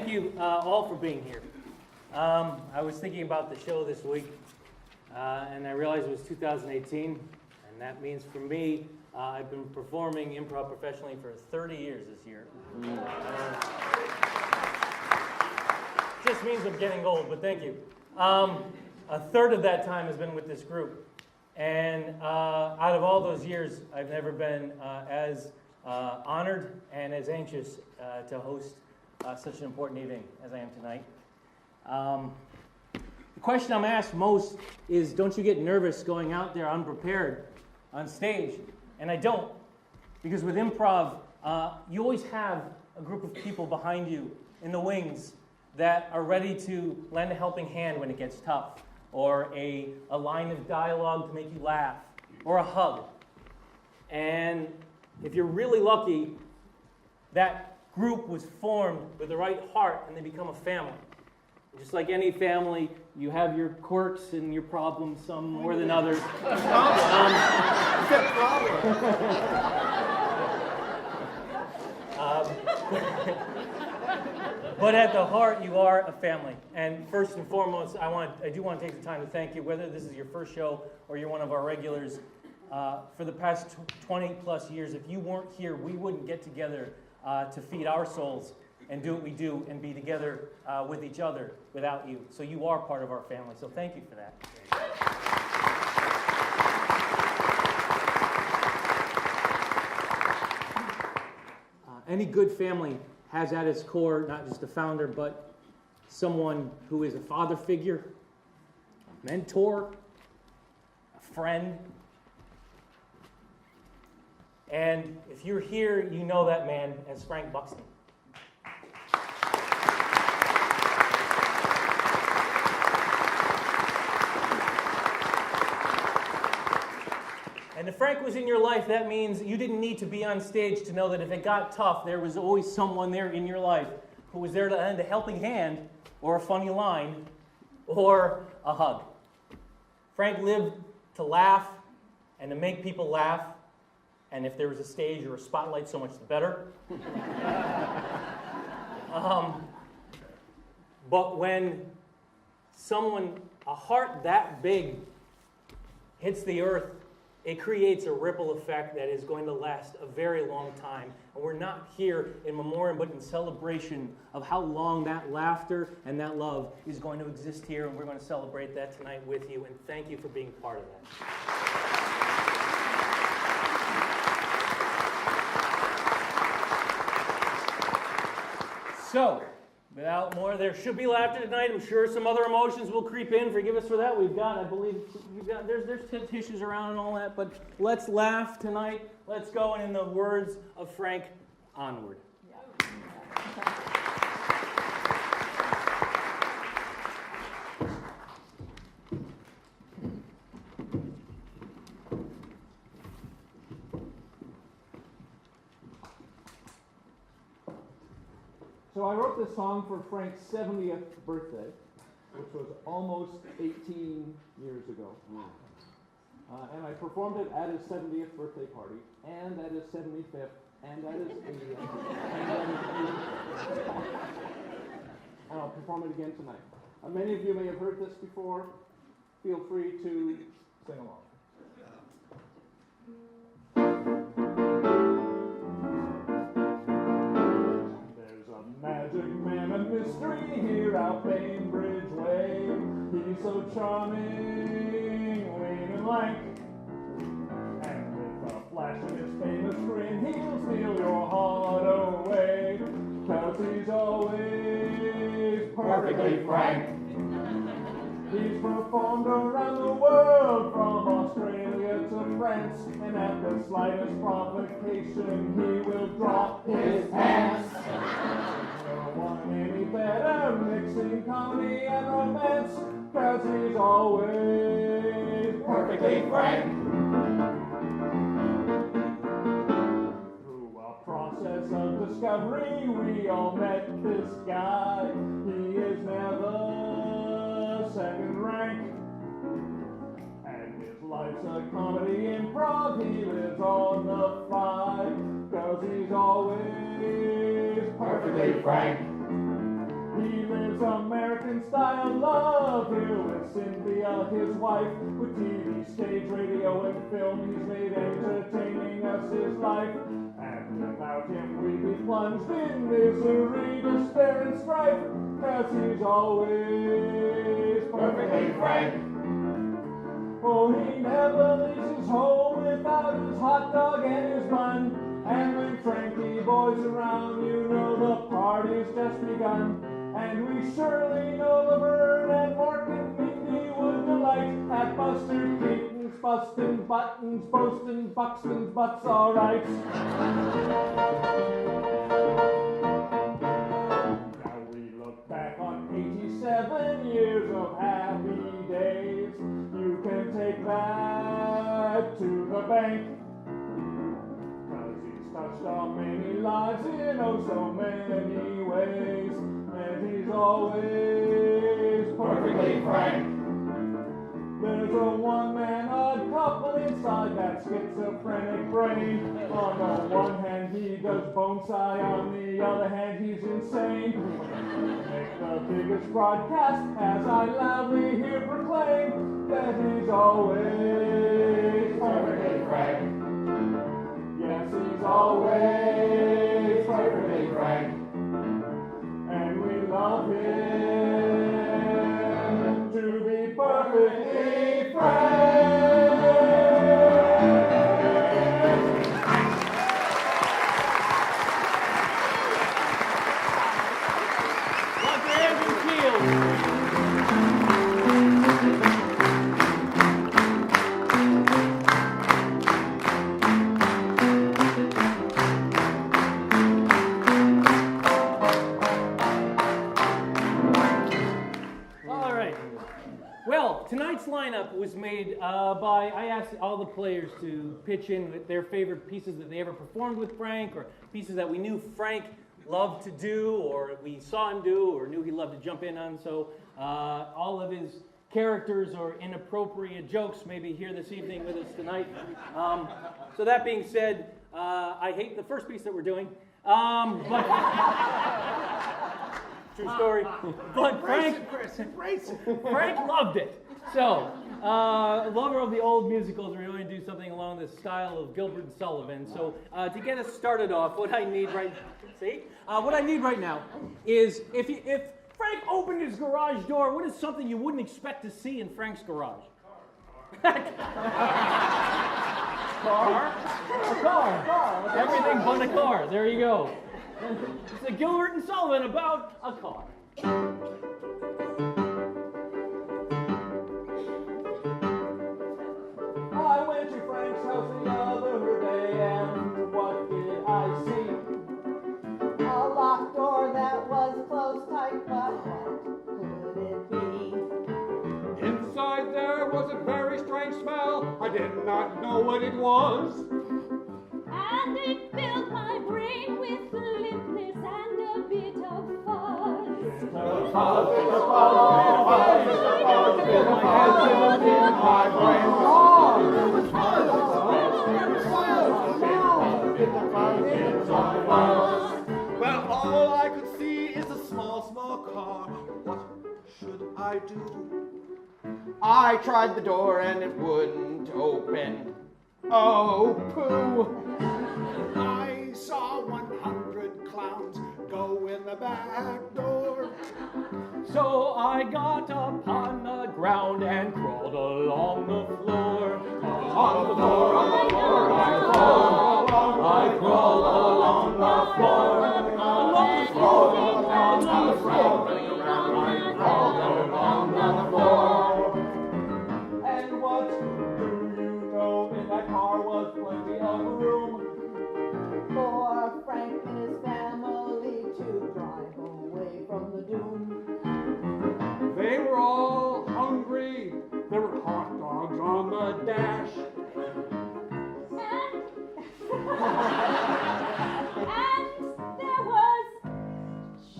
thank you all for being here. I was thinking about the show this week, and I realized it was 2018, and that means for me, I've been performing improv professionally for 30 years this year. Just means I'm getting old, but thank you. A third of that time has been with this group, and out of all those years, I've never been as honored and as anxious to host such an important evening as I am tonight. The question I'm asked most is, don't you get nervous going out there unprepared on stage? And I don't, because with improv, you always have a group of people behind you in the wings that are ready to lend a helping hand when it gets tough, or a line of dialogue to make you laugh, or a hug. And if you're really lucky, that group was formed with the right heart and they become a family. Just like any family, you have your quirks and your problems, some more than others. But at the heart, you are a family. And first and foremost, I do want to take the time to thank you, whether this is your first show or you're one of our regulars. For the past 20 plus years, if you weren't here, we wouldn't get together to feed our souls and do what we do and be together with each other without you. So you are part of our family, so thank you for that. Any good family has at its core not just a founder, but someone who is a father figure, a mentor, a friend. And if you're here, you know that man as Frank Buxton. And if Frank was in your life, that means you didn't need to be on stage to know that if it got tough, there was always someone there in your life who was there to lend a helping hand, or a funny line, or a hug. Frank lived to laugh and to make people laugh. And if there was a stage or a spotlight, so much the better. But when a heart that big hits the earth, it creates a ripple effect that is going to last a very long time. And we're not here in memoriam, but in celebration of how long that laughter and that love is going to exist here. And we're going to celebrate that tonight with you. And thank you for being part of that. So, without more, there should be laughter tonight. I'm sure some other emotions will creep in. Forgive us for that. I believe, there's tissues around and all that. But let's laugh tonight. Let's go, and in the words of Frank, onward. Yeah. So I wrote this song for Frank's 70th birthday, which was almost 18 years ago. And I performed it at his 70th birthday party, and at his 75th, and at his 80th, and I'll perform it again tonight. Many of you may have heard this before. Feel free to sing along. Magic man of mystery here out Bainbridge way. He's so charming, lean and lank, and with a flash of his famous grin, he'll steal your heart away, 'cause he's always perfectly frank. He's performed around the world, from Australia to France, and at the slightest provocation, he will drop his pants. No one any better, mixing comedy and romance, 'cause he's always perfectly frank. Through a process of discovery, we all met this guy. He is never second rank, and his life's a comedy improv. He lives on the fly, 'cause he's always perfectly frank. lives American style love here with Cynthia, his wife. With TV, stage, radio, and film, he's made entertaining us his life. And without him we'd be plunged in misery, despair, and strife. 'Cause he's always perfectly frank. Oh, he never leaves his home without his hot dog and his bun. And when Frankie boys around, you know the party's just begun. And we surely know Laverne and Mork and Mindy would delight at Buster Keaton's bustin' buttons, boastin' Buxton's butts, all right. Now we look back on 87 years of happy days. You can take that to the bank. Touched on many lives in oh so many ways, and he's always perfectly frank. There's a one-man odd couple inside that schizophrenic brain. On the one hand he does bonsai, on the other hand he's insane. Make the biggest broadcast as I loudly here proclaim that he's always perfectly frank. Yes, he's always perfectly frank, and we love him to be perfectly frank. Dr. Andrew Field. Tonight's lineup was made I asked all the players to pitch in with their favorite pieces that they ever performed with Frank, or pieces that we knew Frank loved to do, or we saw him do, or knew he loved to jump in on. So all of his characters or inappropriate jokes may be here this evening with us tonight. So that being said, I hate the first piece that we're doing. But true story. But Frank loved it. So, lover of the old musicals, we're going to do something along the style of Gilbert and Sullivan. So, to get us started off, what I need right now is if Frank opened his garage door, what is something you wouldn't expect to see in Frank's garage? Car. A car. Everything but a car. There you go. It's a Gilbert and Sullivan about a car. I went to Frank's house the other day, and what did I see? A locked door that was closed tight, but what could it be? Inside there was a very strange smell. I did not know what it was. And it filled my brain with limpness and a bit of fuzz. Well, all I could see is a small car. What should I do? I tried the door and it wouldn't open. Oh, pooh. I saw 100 clowns go in the back door. So I got upon the ground and crawled along the floor. On the floor, on the floor, I crawled along the floor. Along the floor, along the floor, I crawled along the floor. And what do you know? In that car was plenty of room For Frank and his family to drive away from the doom. They were all hungry. There were hot dogs on the dash. And there was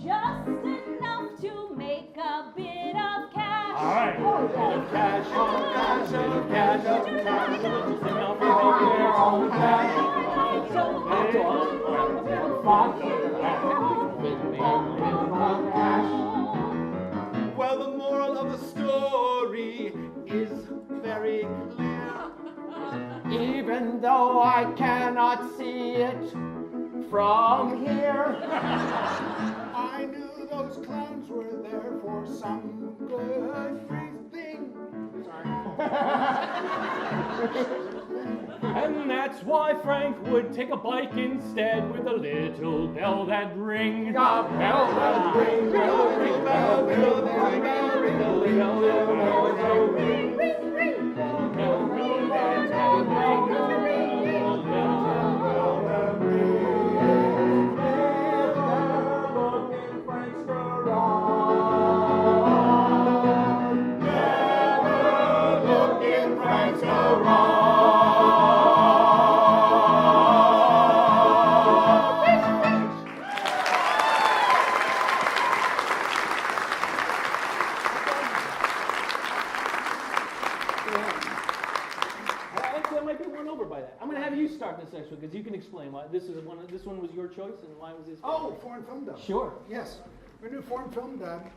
just enough to make a bit of cash. All right. Cash, cash, cash, cash. clear. Even though I cannot see it from here. I knew those clowns were there for some good reason. And that's why Frank would take a bike instead with a little bell that ring. A bell that ring, bell, ring, bell, bell, bell, bell, ring, bell, bell, bell, bell, ring, ring, ring, bell, bell, ring, bell, bell, bell, bell, this next one because you can explain why this one was your choice and why was his favorite. Oh, foreign film dub. Sure. Yes, we do foreign film dub.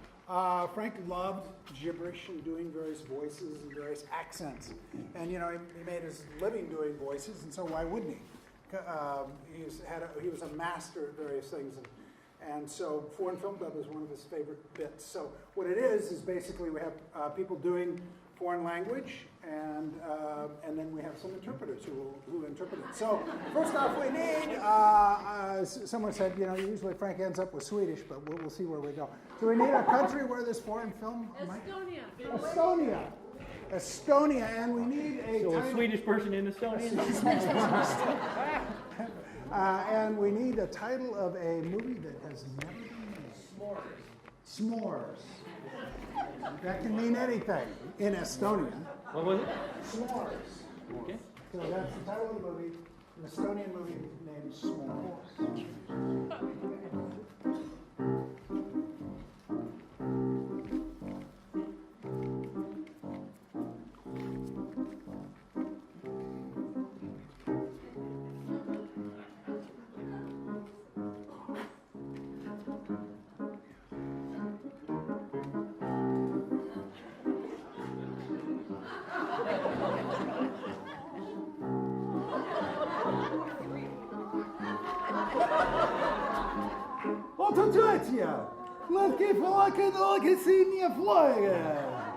Frank loved gibberish and doing various voices and various accents, and he made his living doing voices, and so why wouldn't he? He was a master at various things, and so foreign film dub is one of his favorite bits. So what it is basically we have people doing foreign language, and then we have some interpreters who interpret it. So first off, we need, someone said, usually Frank ends up with Swedish, but we'll see where we go. So we need a country where there's foreign film. Estonia, and we need a Swedish person in Estonia? and we need a title of a movie that has never been made. S'mores. That can mean anything in Estonian. What was it? S'mores. Okay. So that's the title of the movie, an Estonian movie named S'mores.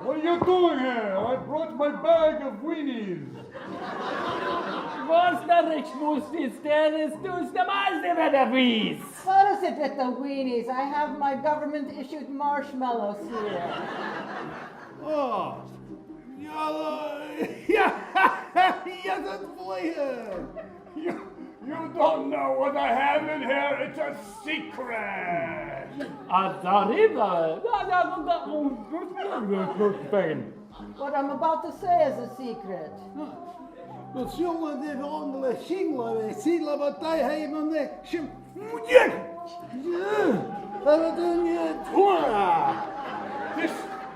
What are you doing here? I brought my bag of weenies. Was der Richtmus ist der vis? What is it with the weenies? I have my government-issued marshmallows here. Oh, You don't know what I have in here. It's a secret. What I'm about to say is a secret. This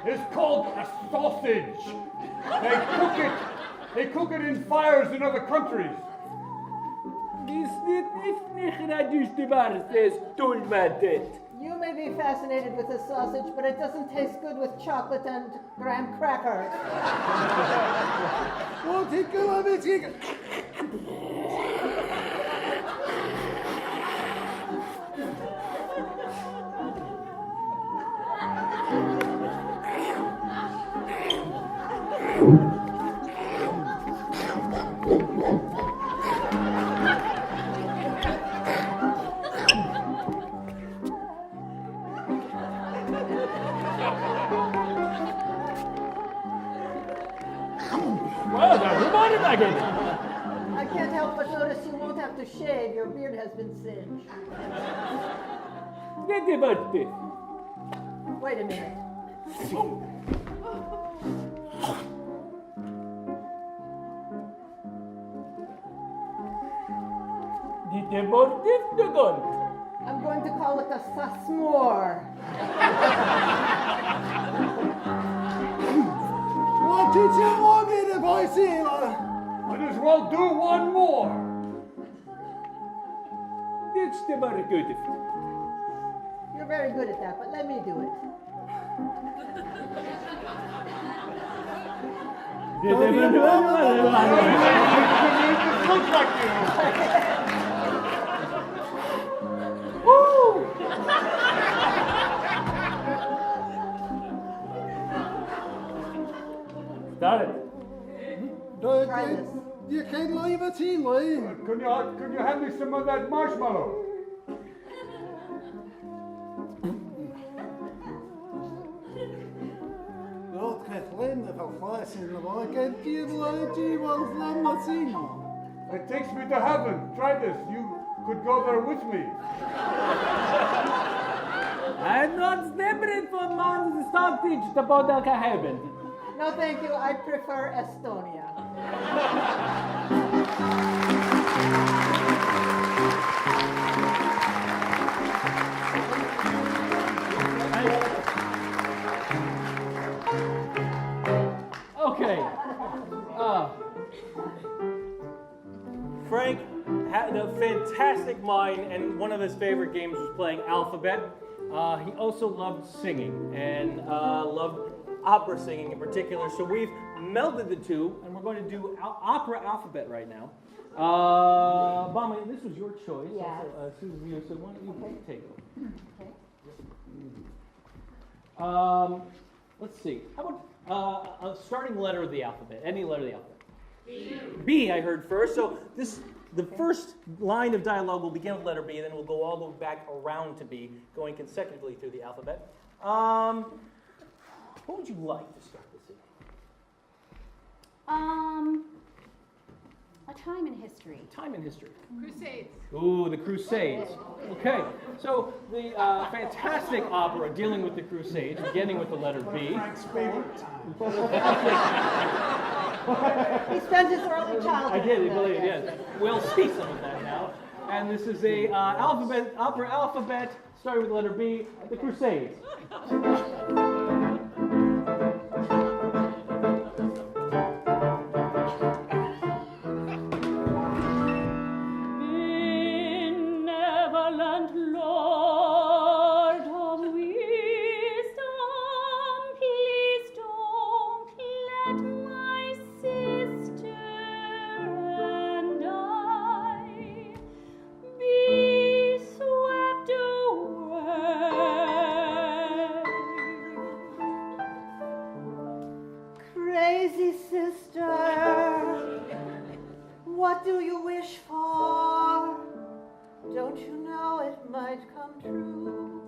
is called a sausage. They cook it in fires in other countries. You may be fascinated with the sausage, but it doesn't taste good with chocolate and graham crackers. I can't help but notice you won't have to shave. Your beard has been singed. Wait a minute. I'm going to call it a sasmore. Might as well do one more. You're very good at that, but let me do it. Looks like you. Got it. Try this. You can't leave it in, Lee. Can you hand me some of that marshmallow? Låt Kathleen få flasen och kan lämna sin. It takes me to heaven. Try this. You could go there with me. I'm not stepping for man's stoppage to Bodaka heaven. No, thank you. I prefer Estonia. Okay. Frank had a fantastic mind, and one of his favorite games was playing Alphabet. He also loved singing and loved opera singing in particular. So we've melded the two, and we're going to do opera alphabet right now. Bama, this was your choice. Yes. Also, Susan, so why don't you take it? Okay. Let's see. How about a starting letter of the alphabet? Any letter of the alphabet. B, I heard first. So the first line of dialogue will begin with letter B, and then we'll go all the way back around to B, going consecutively through the alphabet. What would you like to start this evening? A time in history. Time in history. Crusades. Ooh, the Crusades. Okay, so the fantastic opera dealing with the Crusades, beginning with the letter B. Frank's favorite time. He spent his early childhood. I did, in believe it, yes. yes. We'll see some of that now. And this is a opera alphabet, starting with the letter B, the Crusades. Benevolent Lord of wisdom, please don't let my sister and I be swept away. Crazy sister, what do you wish for? Don't you know it might come true?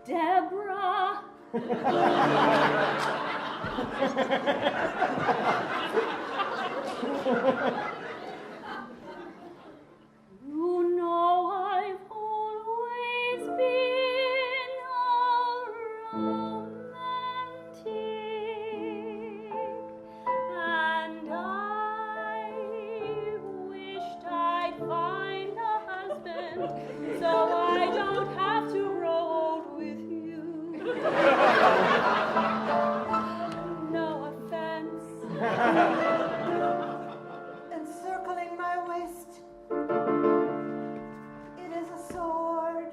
Deborah. You know I've always been a romantic, and I wished I'd find a husband so I don't have to grow old with you. No offense. Encircling my waist, it is a sword.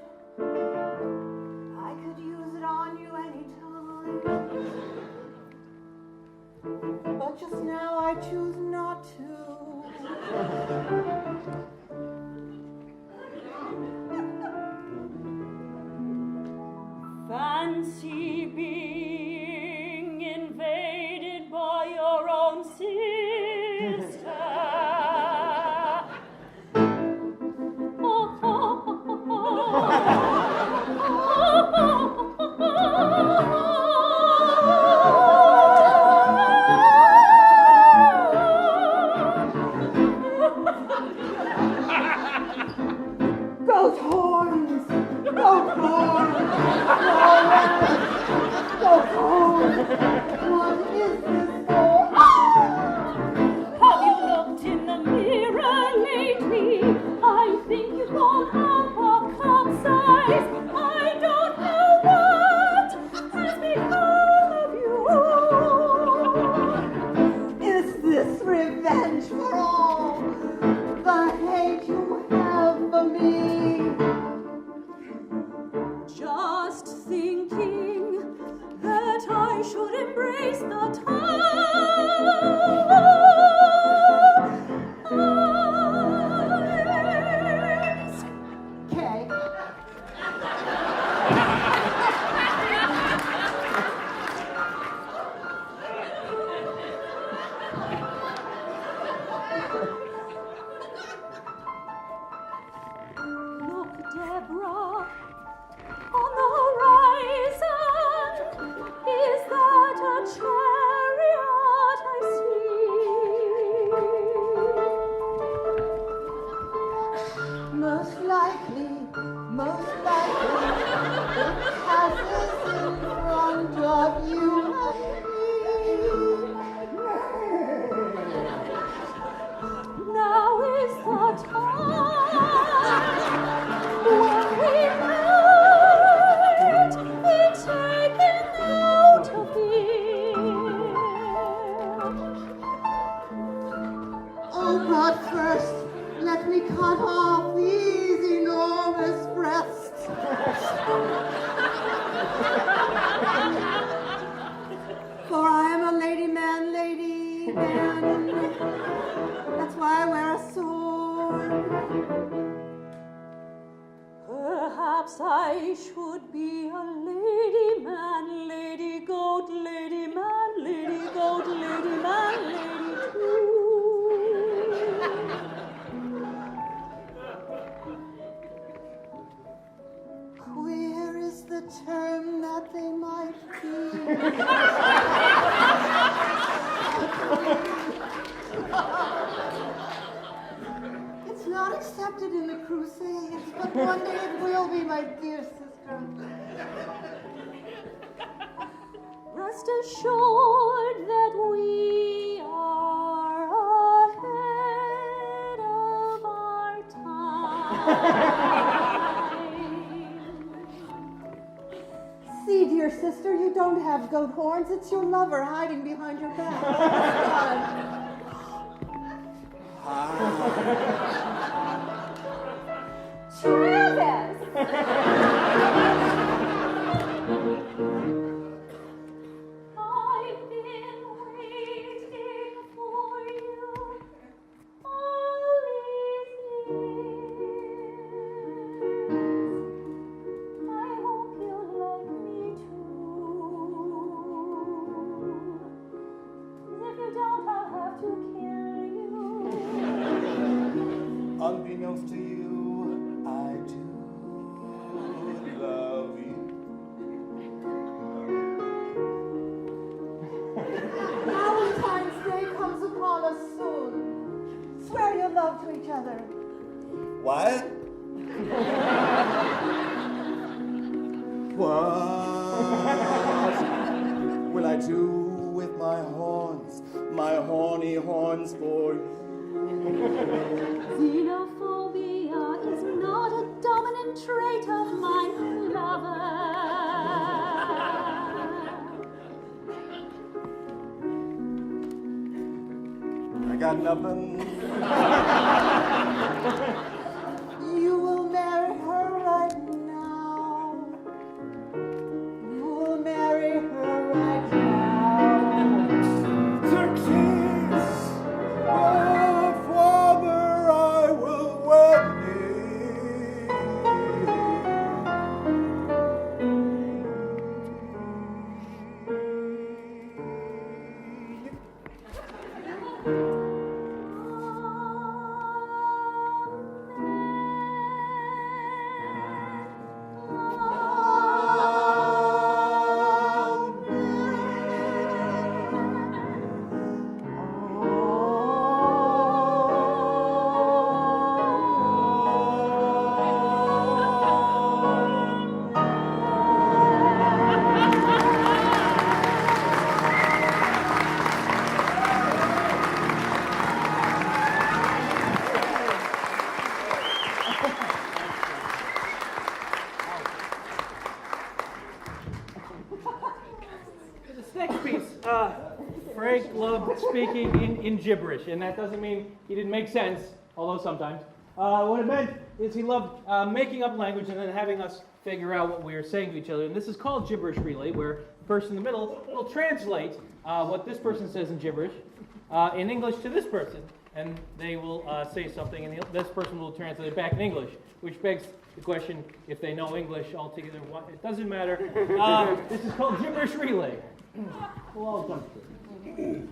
I could use it on you anytime. But just now I choose not to. Fancy being invaded by your own sister. Goat horns! Goat horns! Goat horns! What is this for? Have you should embrace the towers. Okay. Look, Deborah, on the horizon, is that a chariot I see? Most likely, it passes in front of you and me. Now is the time when we might be taken out of here. Oh, but first, let me cut off these enormous breasts. For I am a lady man. That's why I wear a sword. Perhaps I should be a lady man, lady goat, lady man, lady goat, lady man, lady too. Queer is the term that they might be. It's not accepted in the Crusades, but one day it will be, my dear sister. Rest assured that we are ahead of our time. See, dear sister, you don't have goat horns. It's your lover hiding behind your back. Travis! I've been waiting for you all these years. I hope you like me too. If you don't, I'll have to kill you. Unbeknownst to you, I do love you. Valentine's Day comes upon us soon. Swear your love to each other. What? What will I do with my horns, my horny horns for you? Xenophobia is not a dominant trait of my lover. I got nothing. You will marry her right now. You will marry her right now. Xerxes, oh, father, I will wed This next piece, Frank loved speaking in gibberish, and that doesn't mean he didn't make sense, although sometimes. What it meant is he loved making up language and then having us figure out what we were saying to each other. And this is called Gibberish Relay, where person in the middle will translate what this person says in gibberish in English to this person, and they will say something, and this person will translate it back in English, which begs the question, if they know English altogether, what? It doesn't matter. This is called gibberish relay. We'll all jump through.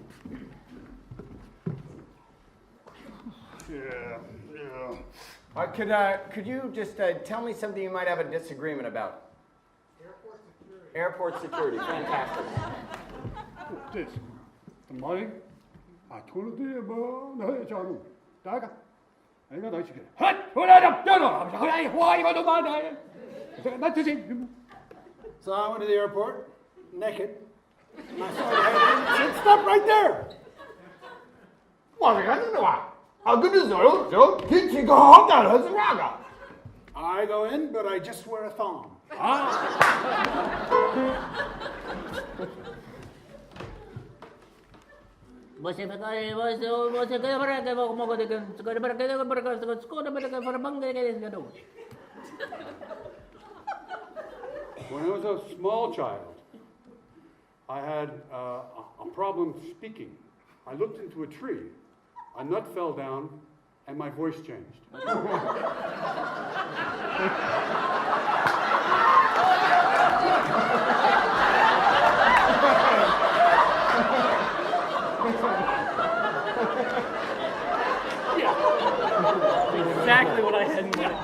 Yeah. Could you just tell me something you might have a disagreement about? Airport security, fantastic. This. The money. I told you about the John. Daga. I got that chicken. Hut! What up? Why you want to buy that? So I went to the airport, naked. And I saw the head said, stop right there. I go in, but I just wear a thong. When I was a small child, I had a problem speaking. I looked into a tree, a nut fell down, and my voice changed. Exactly what I had in mind.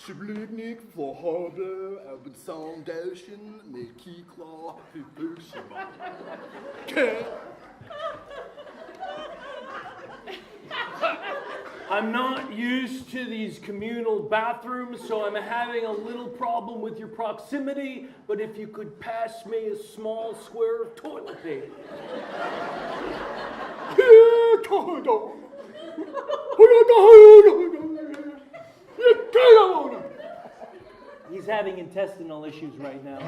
Subligning forholdet af en foundation med kikler i bøssemmer. I'm not used to these communal bathrooms, so I'm having a little problem with your proximity, but if you could pass me a small square of toilet paper. He's having intestinal issues right now.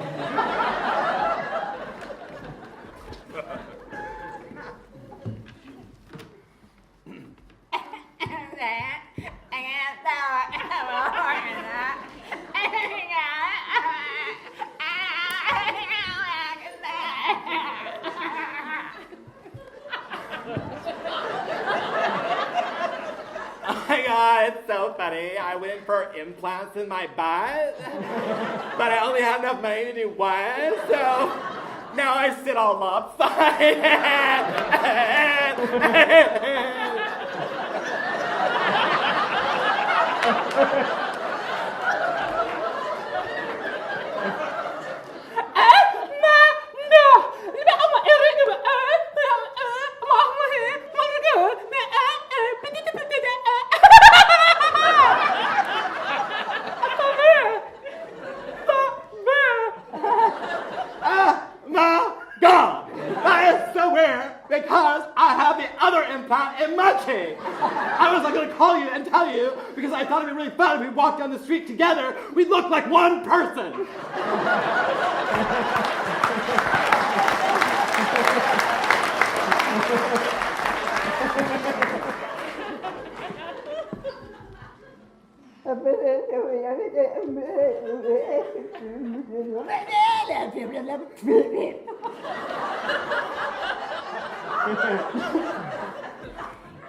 It's so funny. I went for implants in my butt, but I only had enough money to do one, so now I sit all lopsided. Because I have the other implant in Matty. I was going to call you and tell you because I thought it'd be really fun if we walked down the street together. We'd look like one person.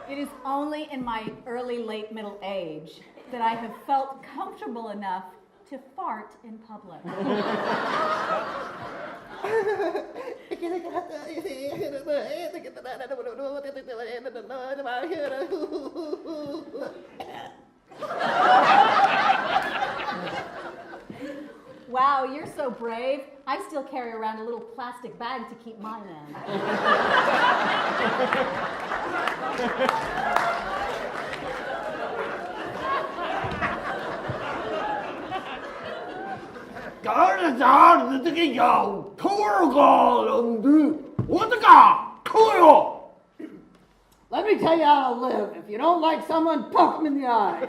It is only in my early, late middle age that I have felt comfortable enough to fart in public. Wow, you're so brave. I still carry around a little plastic bag to keep mine in. Let me tell you how to live. If you don't like someone, poke them in the eye.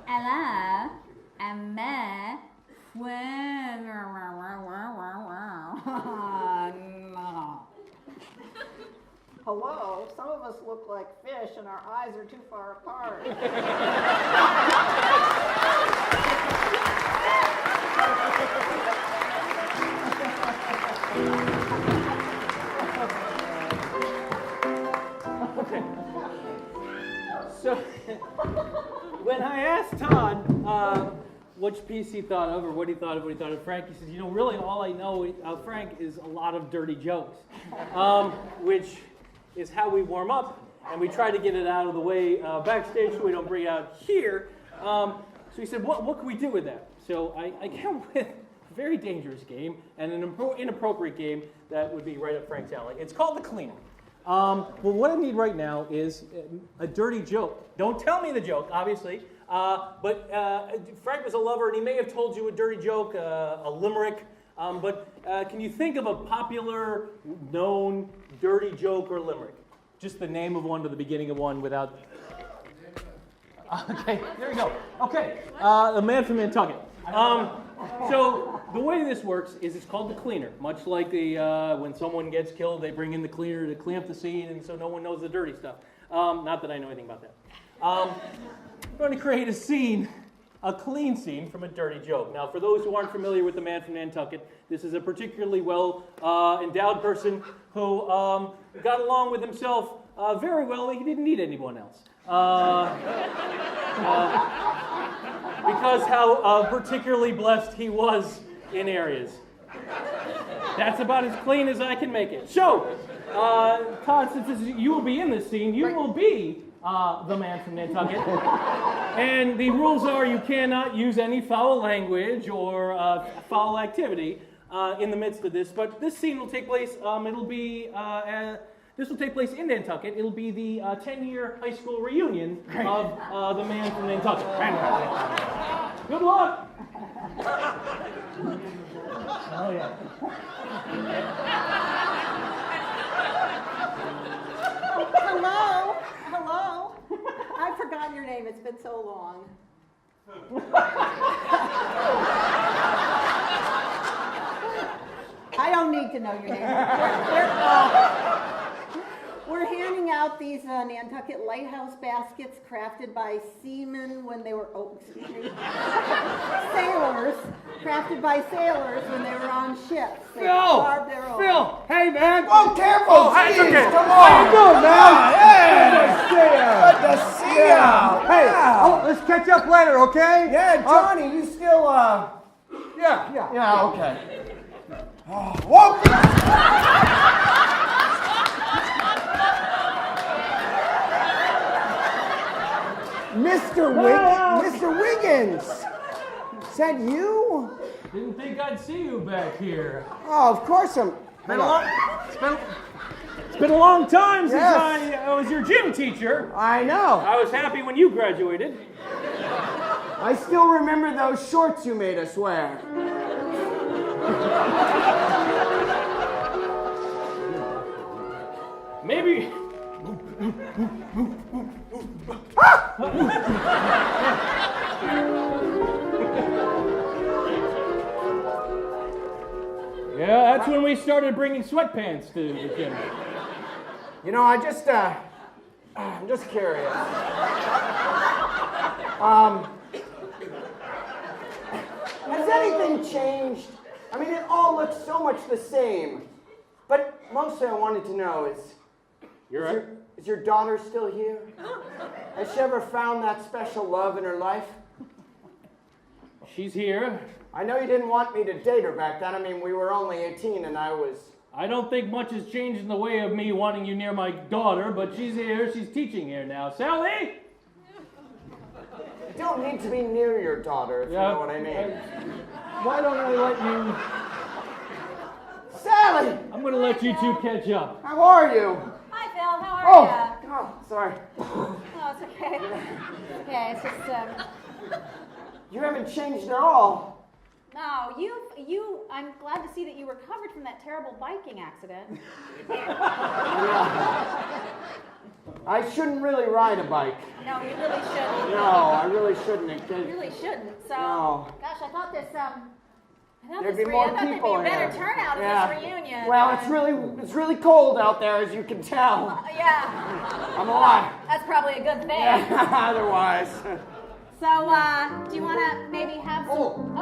Hello, I'm Matt. Hello, some of us look like fish and our eyes are too far apart. Okay. So, when I asked Todd which piece he thought of, or what he thought of Frank, he says, you know, really all I know of Frank is a lot of dirty jokes, which is how we warm up, and we try to get it out of the way backstage so we don't bring it out here. So he said, what can we do with that? So I came up with a very dangerous game and an inappropriate game that would be right up Frank's alley. It's called The Cleaner. Well, what I need right now is a dirty joke. Don't tell me the joke, obviously, but Frank was a lover, and he may have told you a dirty joke, a limerick, but can you think of a popular, known, dirty joke or limerick? Just the name of one to the beginning of one without... Okay, there you go. Okay, The Man from Nantucket. So the way this works is it's called The Cleaner. Much like when someone gets killed, they bring in the cleaner to clean up the scene, and so no one knows the dirty stuff. Not that I know anything about that. I'm going to create a scene, a clean scene from a dirty joke. Now, for those who aren't familiar with The Man from Nantucket, this is a particularly well endowed person who got along with himself very well. He didn't need anyone else. Because how particularly blessed he was in areas. That's about as clean as I can make it. So, Todd, since you will be in this scene, you will be the Man from Nantucket. And the rules are you cannot use any foul language or foul activity in the midst of this. But this scene will take place, this will take place in Nantucket. It'll be the 10-year high school reunion of the Man from Nantucket. Good luck! Oh, yeah. Hello? Hello? I've forgotten your name. It's been so long. I don't need to know your name. We're handing out these Nantucket Lighthouse baskets crafted by seamen when they were, sailors, crafted by sailors when they were on ships. They carved their own. Phil, hey man. Whoa, careful, Hey, jeez, okay. come on. How you doing, man? Good to see ya. Hey, Yeah. let's catch up later, okay? Yeah, Johnny, you still, Yeah. yeah, okay. Oh, whoa! Mr. Wiggins! Is that you? Didn't think I'd see you back here. Oh, of course I'm... It's been a long time since Yes. I was your gym teacher. I know. I was happy when you graduated. I still remember those shorts you made us wear. Maybe... Yeah, that's when we started bringing sweatpants to the gym. You know, I'm just curious. Has anything changed? I mean, it all looks so much the same. But mostly I wanted to know is your daughter still here? Has she ever found that special love in her life? She's here. I know you didn't want me to date her back then. I mean, we were only 18 and I was... I don't think much has changed in the way of me wanting you near my daughter, but she's here. She's teaching here now. Sally? You don't need to be near your daughter, if you know what I mean. Why don't I let you... Sally! I'm going to let you two catch up. How are you? Hi, Phil. How are ya? Oh, sorry. Oh, it's okay. Okay, it's just, You haven't changed at all. no, I'm glad to see that you recovered from that terrible biking accident. I shouldn't really ride a bike. No, you really shouldn't. No, I really shouldn't. You really shouldn't. So, No. gosh, I thought this there'd be more I thought people there'd be a better here. turnout at this reunion. Well, it's really cold out there, as you can tell. Yeah. I'm alive. That's probably a good thing. Otherwise. So, do you want to maybe have some...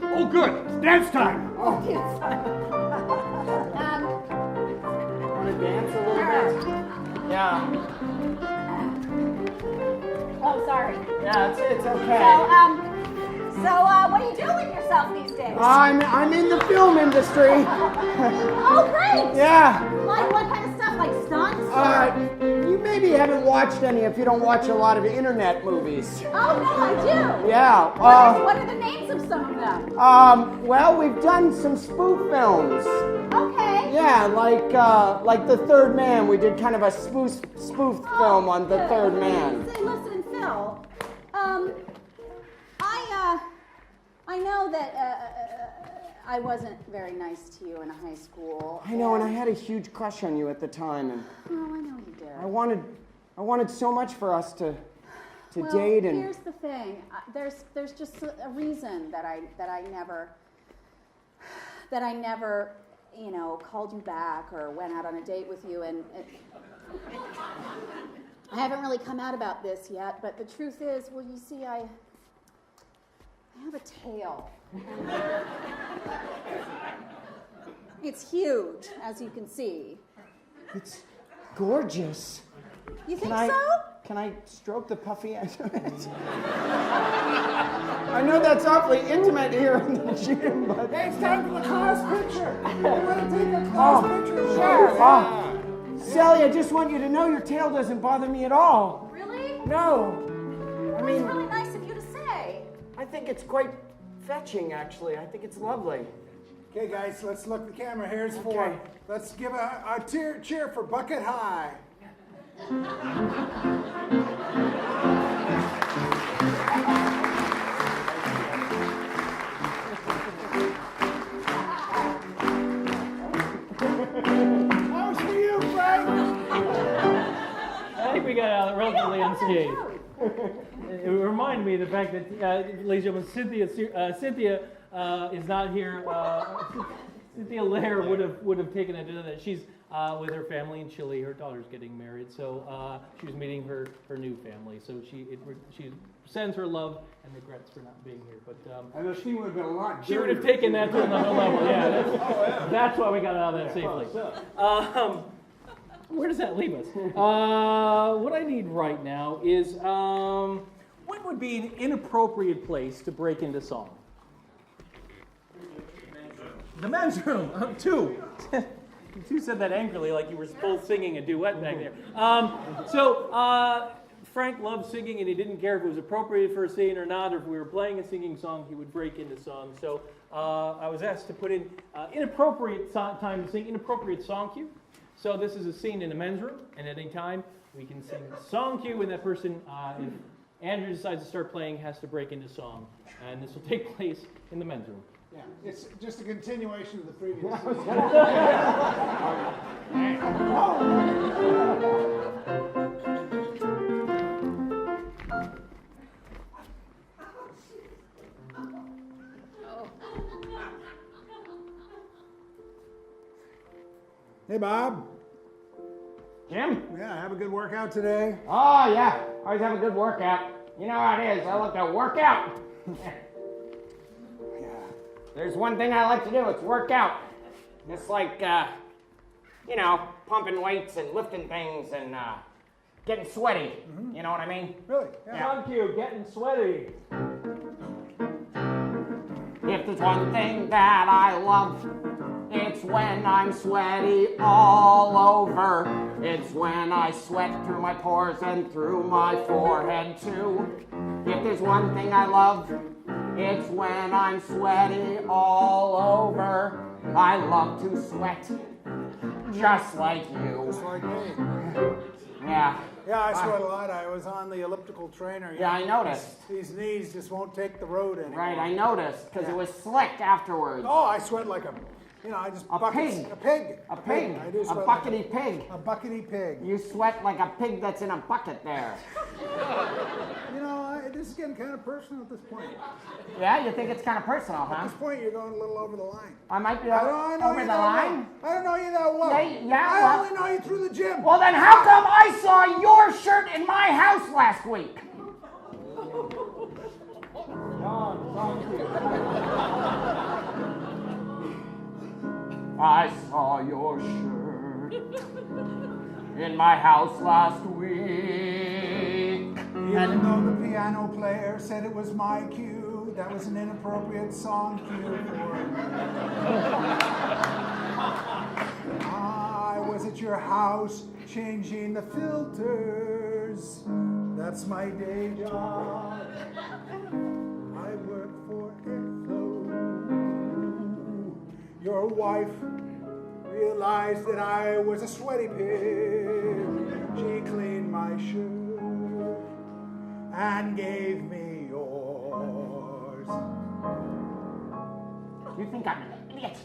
Oh, good. It's dance time. Want to dance a little bit? Yeah. Oh, sorry. Yeah, it's okay. So, what are you doing with yourself these days? I'm in the film industry. Oh, great! Yeah. Like what kind of stuff? Like stunts? You maybe haven't watched any if you don't watch a lot of internet movies. Oh, no, I do. Yeah. What are the names of some of them? Well, we've done some spoof films. Okay. Yeah, like The Third Man. We did kind of a spoof film on The Third Man. Say, listen, Phil. I know that I wasn't very nice to you in high school. I know, and I had a huge crush on you at the time, and Oh, I know you did. I wanted so much for us to date, and here's the thing. There's just a reason that I never, called you back or went out on a date with you, and I haven't really come out about this yet. But the truth is, well, you see, I have a tail. It's huge, as you can see. it's gorgeous. You think Can so? Can I stroke the puffy end of it? I know that's awfully intimate here in the gym, but... Hey, it's time for the class picture. You want to take a class picture? Sure. Oh, Sally, I just want you to know your tail doesn't bother me at all. Really? No. I It's mean, really nice of you to say. I think it's quite fetching, actually. I think it's lovely. Okay, guys, let's look. The camera here's for. Okay. Let's give a cheer for Bucket High. That was for you, Frank. I think we got out relatively unscathed. It reminded me of the fact that, ladies and gentlemen, Cynthia is not here. Cynthia Lair would have taken it to that she's with her family in Chile. Her daughter's getting married, so she was meeting her new family. So she sends her love and regrets for not being here. But And the scene would have been a lot she would have taken that to another level. Yeah, that's why we got out of that safely. Where does that leave us? What I need right now is what would be an inappropriate place to break into song? The men's room. Two. You two said that angrily, like you were both singing a duet back there. Frank loved singing, and he didn't care if it was appropriate for a scene or not, or if we were playing a singing song, he would break into song. So I was asked to put in inappropriate time to sing, inappropriate song cue. So this is a scene in the men's room, and at any time we can sing song cue, and that person, if Andrew decides to start playing, has to break into song. And this will take place in the men's room. Yeah, it's just a continuation of the previous. Hey, Bob. Jim? Yeah, have a good workout today. Oh, yeah. Always have a good workout. You know how it is. I love to work out. There's one thing I like to do. It's work out. It's like, pumping weights and lifting things and getting sweaty. You know what I mean? Really? Yeah. Song cue, getting sweaty. If there's one thing that I love, it's when I'm sweaty all over. It's when I sweat through my pores and through my forehead too. If there's one thing I love, it's when I'm sweaty all over. I love to sweat just like you. Just like me. Yeah. Yeah, I sweat a lot. I was on the elliptical trainer. Yeah, I noticed. These knees just won't take the road anymore. Right, I noticed, because it was slick afterwards. Oh, I sweat like I just pig. A pig. A pig. I do A sweat buckety pig. A buckety pig. You sweat like a pig that's in a bucket there. this is getting kind of personal at this point. Yeah, you think it's kind of personal, At huh? this point, you're going a little over the line. I might be I over know you the that line. well. I don't know you that well. Yeah, I well- only know you through the gym. Well, then how come I saw your shirt in my house last week? I saw your shirt in my house last week. Even though the piano player said it was my cue, that was an inappropriate song cue for me. I was at your house changing the filters. That's my day job. I work for Erler. Your wife realized that I was a sweaty pig. She cleaned my shirt and gave me yours. You think I'm an idiot?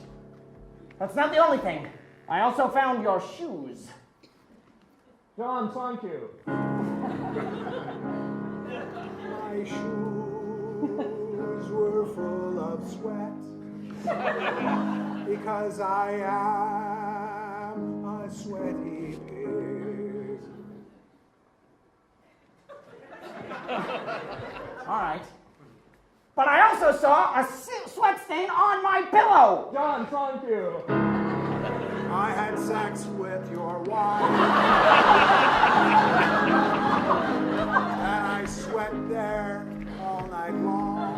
That's not the only thing. I also found your shoes. John, thank you. My shoes were full of sweat because I am a sweaty pig. All right. But I also saw a sweat stain on my pillow. John, thank you. I had sex with your wife, and I sweat there all night long.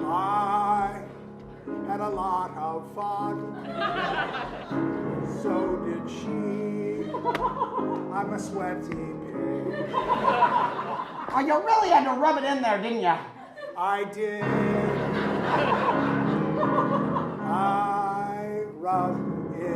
I had a lot of fun, so did she. I'm a sweaty pig. Oh, you really had to rub it in there, didn't you? I did. I rubbed it in.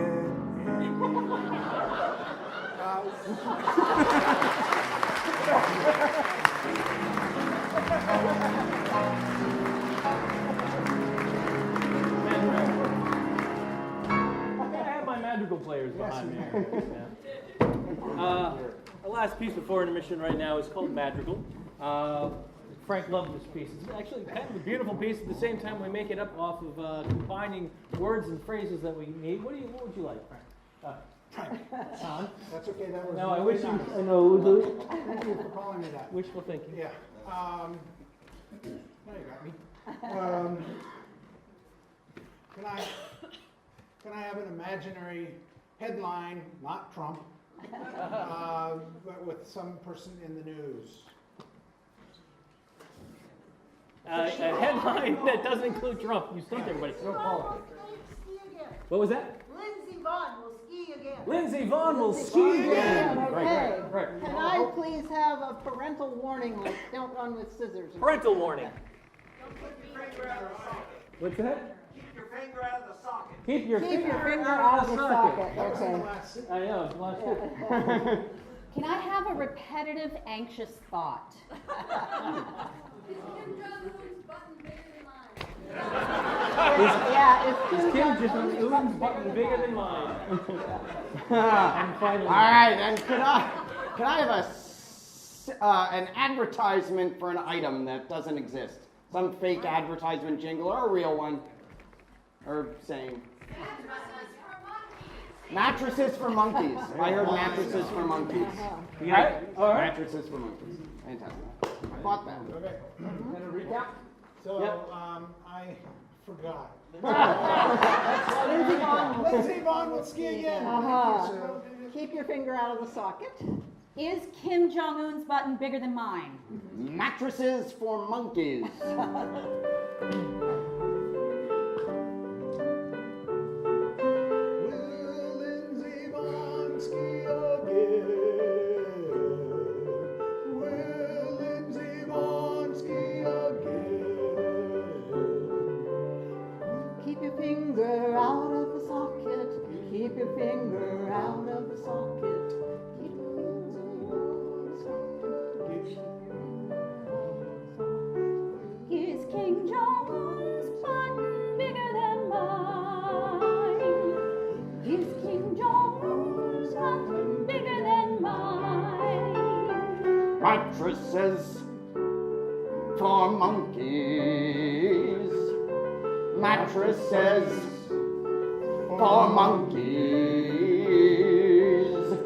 I have my madrigal players behind me. Yeah. The last piece before intermission right now is called Madrigal. Frank loved this piece. It's actually kind of a beautiful piece. At the same time, we make it up off of combining words and phrases that we need. What would you like, Frank? Todd? That's okay. That was. No, I wish you. nice. I know. Thank you for calling me that. Wishful thinking. Yeah. Now you got me. Can I have an imaginary headline, not Trump, but with some person in the news? A headline that doesn't include Trump. You stumped everybody. No politics. What was that? Lindsey Vaughn will ski again. Lindsey Vaughn will ski again. Okay. Right. Can I please have a parental warning, like don't run with scissors? Parental warning. What's that? Keep your finger out of the socket. Keep your Keep your finger out out of the socket. Okay. I know, it's the last two. Can I have a repetitive, anxious thought? Is Kim Jong-un's button bigger than mine? And finally, All right, and can I have an advertisement for an item that doesn't exist? Some fake advertisement jingle or a real one? Or saying. Mattresses for monkeys. I heard mattresses for monkeys. yeah, all right. Mattresses for monkeys. Fantastic. I bought that. Okay. And a recap? So, Yep. I forgot. Lindsey Vaughn will Lindsey Vaughn will ski again. Thank you, Sue. keep your finger out of the socket. Is Kim Jong-un's button bigger than mine? Mattresses for monkeys. Will Lindsey Vaughn ski again? Will Lindsey Vaughn ski again? Keep your finger out of the socket. Keep your finger out of the socket. Keep your finger out of the socket. Is Kim Jong-un mattresses for monkeys. Mattresses for monkeys.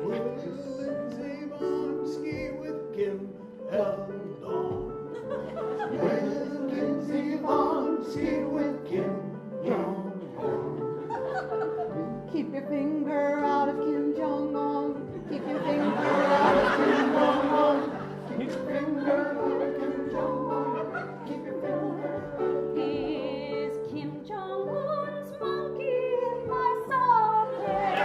Lindsay Vonski with Kim and Dawn. Lindsay Vonski with Kim Jong. Keep your finger out of Kim Jong-un. Keep your finger out of Kim Jong-un. Keep your finger out of Kim Jong-un. Keep your finger. Is Kim Jong-un's monkey in my socket?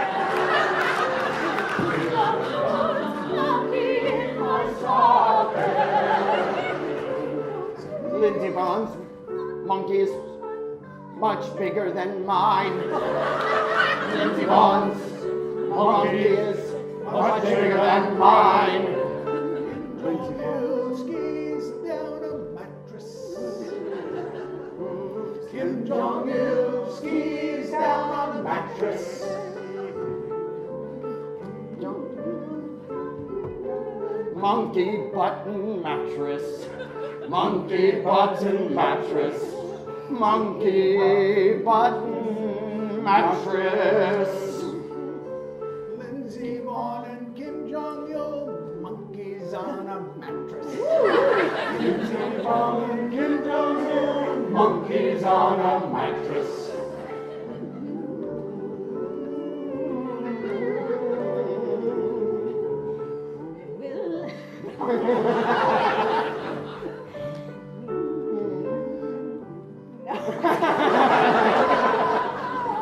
Kim Jong-un's monkey in my socket. Lindsay Vaughn's monkey is much bigger than mine. Lindsay Vaughn's monkey is much bigger than mine. Skis down a mattress. Kim Jong-il skis down on a mattress. Monkey button mattress. Monkey button mattress. Monkey button mattress. Lindsay Vaughn and Kim Jong-il, monkeys on a mattress. Lindsay Vaughn and Kim Jong-il, monkeys on a mattress.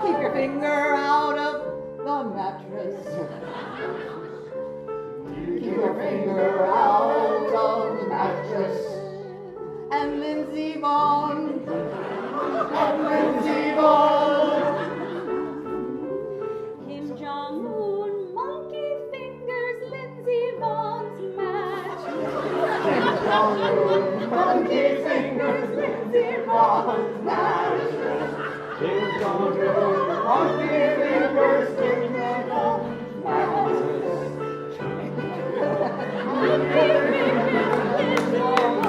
Keep your finger out of the mattress. Keep your finger out of the mattress. And Lindsay Vaughn. And Lindsay Vaughn. Kim Jong-un, monkey fingers, Lindsay Vaughn's match. Kim Jong-un, monkey fingers, Lindsay Vaughn's mattress. Kim Jong-il, monkey fingers, Lindsay Vaughn's mattress. Monkey fingers, Lindsay Vaughn's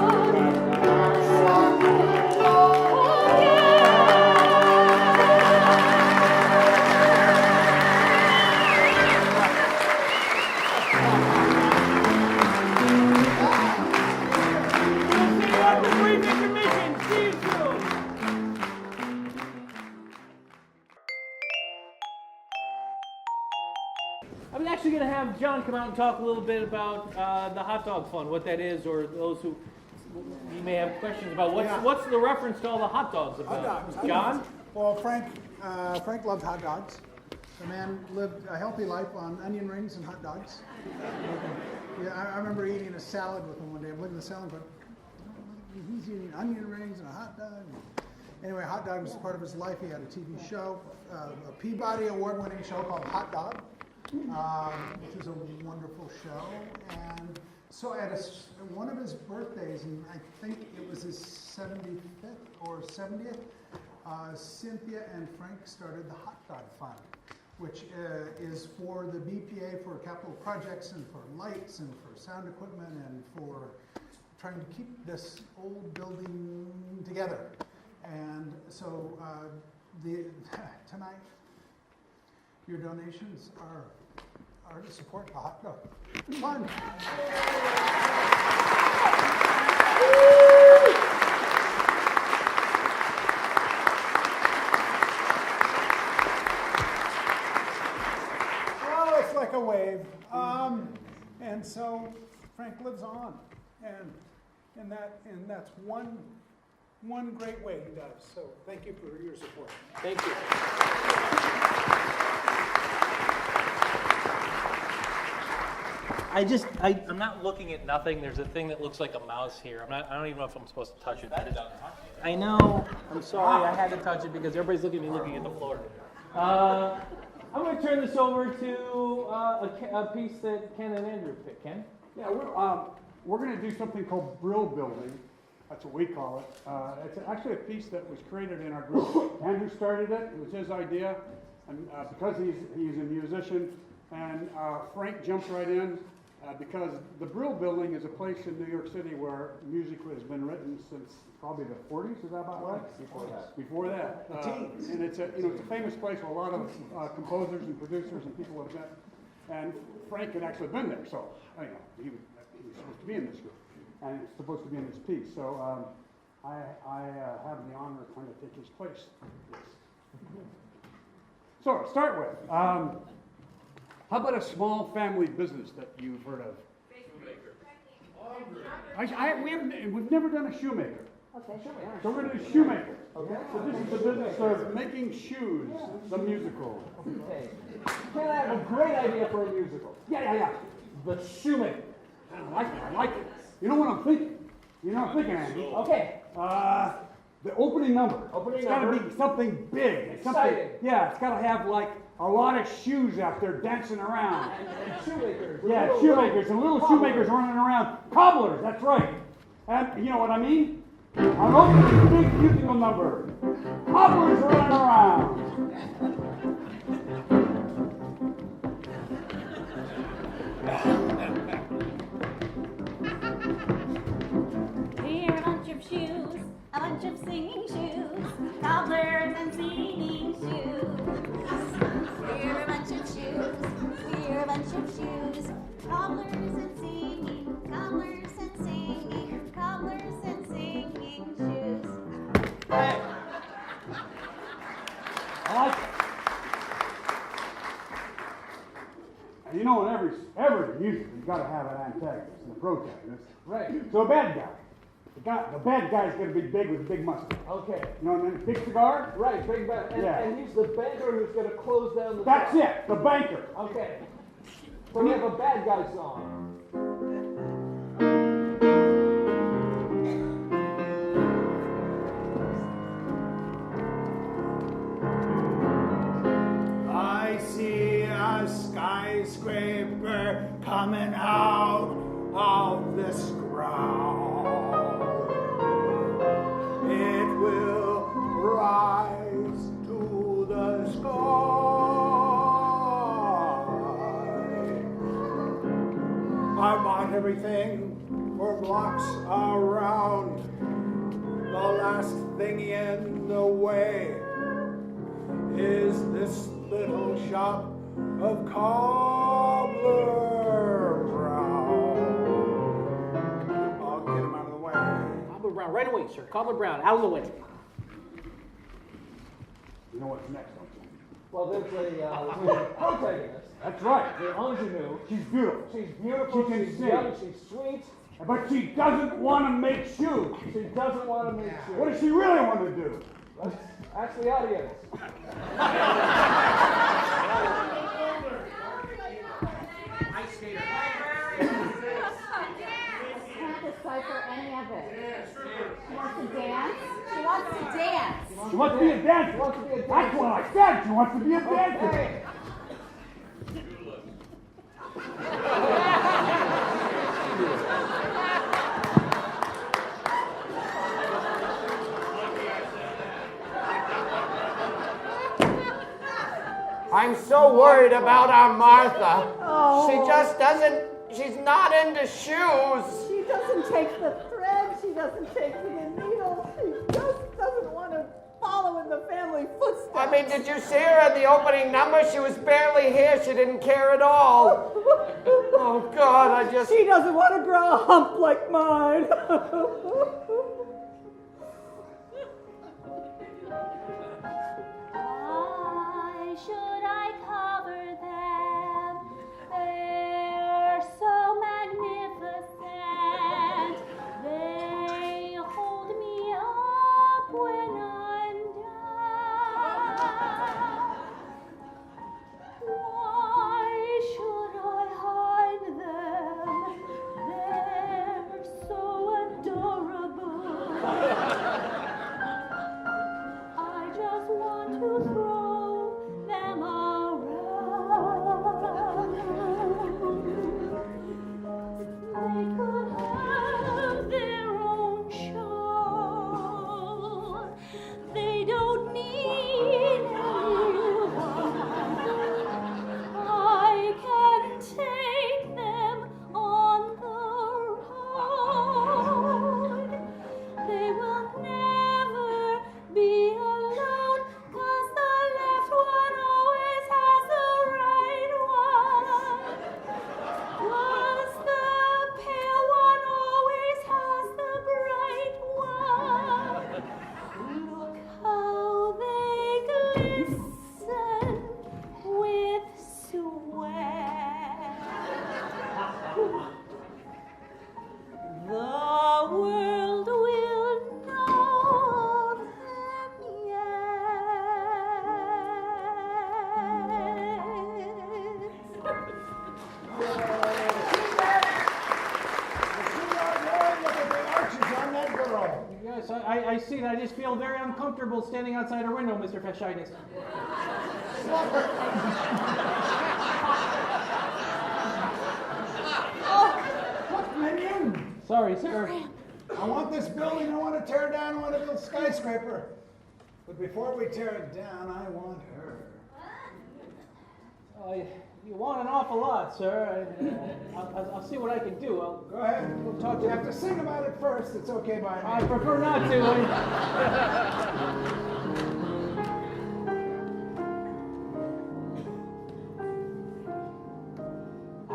I'm actually going to have John come out and talk a little bit about the hot dog fund, what that is, or those who you may have questions about. What's the reference to all the hot dogs about? Hot dogs. John? Well, Frank loved hot dogs. The man lived a healthy life on onion rings and hot dogs. Yeah, I remember eating a salad with him one day. I'm looking at the salad going, he's eating onion rings and a hot dog. Anyway, hot dog was part of his life. He had a TV show, a Peabody Award-winning show called Hot Dog, which was a wonderful show. And so at one of his birthdays, and I think it was his 75th or 70th, Cynthia and Frank started the Hot Dog Fund, which is for the BPA for capital projects and for lights and for sound equipment and for trying to keep this old building together. And so tonight, your donations are to support the Hot Dog Fund. Well, it's like a wave. And so Frank lives on. And that's one great way he does. So thank you for your support. Thank you. I'm not looking at nothing. There's a thing that looks like a mouse here. I don't even know if I'm supposed to touch it. I know. I'm sorry. I had to touch it because everybody's looking at me looking at the floor. I'm going to turn this over to a piece that Ken and Andrew picked. Ken? Yeah, we're going to do something called brill building. That's what we call it. It's actually a piece that was created in our group. Andrew started it. It was his idea, and because he's a musician, and Frank jumped right in because the Brill Building is a place in New York City where music has been written since probably the 40s. Is that about right? Before that. And it's a it's a famous place where a lot of composers and producers and people have been. And Frank had actually been there, so he was supposed to be in this group, and he's supposed to be in this piece. So I have the honor of trying to take his place. So to start with, how about a small family business that you've heard of? Shoemaker. We've never done a shoemaker. Okay, sure. So we're going to do shoemaker. Okay. So this is the business of making shoes, the musical. Okay. Can I have a great idea for a musical? Yeah. The Shoemaker. I like it. You know what I'm thinking? Andy? Okay. The opening number. It's got to be something big. Exciting. It's got to have like a lot of shoes out there dancing around. And shoemakers. Shoemakers and little shoemakers running around. Cobblers, that's right. And you know what I mean? An opening big musical number. Cobblers running around. We're a bunch of shoes, a bunch of singing shoes, cobblers and singing shoes. We're a bunch of shoes, we're a bunch of shoes, cobblers and singing, cobblers and singing, cobblers and singing shoes. Hey. I like it. And you know, in every music, you've got to have an antagonist and a protagonist. Right. So a bad guy. The bad guy's going to be big with a big mustache. Okay. You know what I mean? Big cigar? Right, big bad. And he's the banker who's going to close down the That's shop. it, the banker. Okay. So we have a bad guy song. I see a skyscraper coming out of this ground. It will rise to the sky. I bought everything for blocks around. The last thing in the way is this little shop of cobbler brown. I'll get him out of the way. Cobbler Brown, right away, sir. Cobbler Brown, out of the way. You know what's next, don't you? Well, there's a protagonist. That's right. The ingenue. She's beautiful. She's beautiful, She can she's sing. young, she's sweet. But she doesn't want to make shoes. She doesn't want to make shoes. What does she really want to do? Let's ask the audience. Can't decipher any of it. She wants to dance. She wants to dance. She wants to be a dancer. That's what I said. She wants to be a dancer. Hey. I'm so worried about our Martha. Oh. She just doesn't, she's not into shoes. She doesn't take the thread. She doesn't take the needle. She just doesn't want to follow in the family footsteps. I mean, did you see her at the opening number? She was barely here. She didn't care at all. Oh, God, I just... She doesn't want to grow a hump like mine. Why should I cover them? They're so magnificent. They hold me up when I'm down. Why should I hide them? They're so adorable. nice seat. I just feel very uncomfortable standing outside her window, Mr. Fasciitis. Minion, Sorry, sir. I want this building. I want to tear down. I want to build a skyscraper. But before we tear it down, I want her. You want an awful lot, sir. I'll see what I can do. Go ahead. We'll talk to you. You have to sing about it first. It's okay by me. I prefer not to.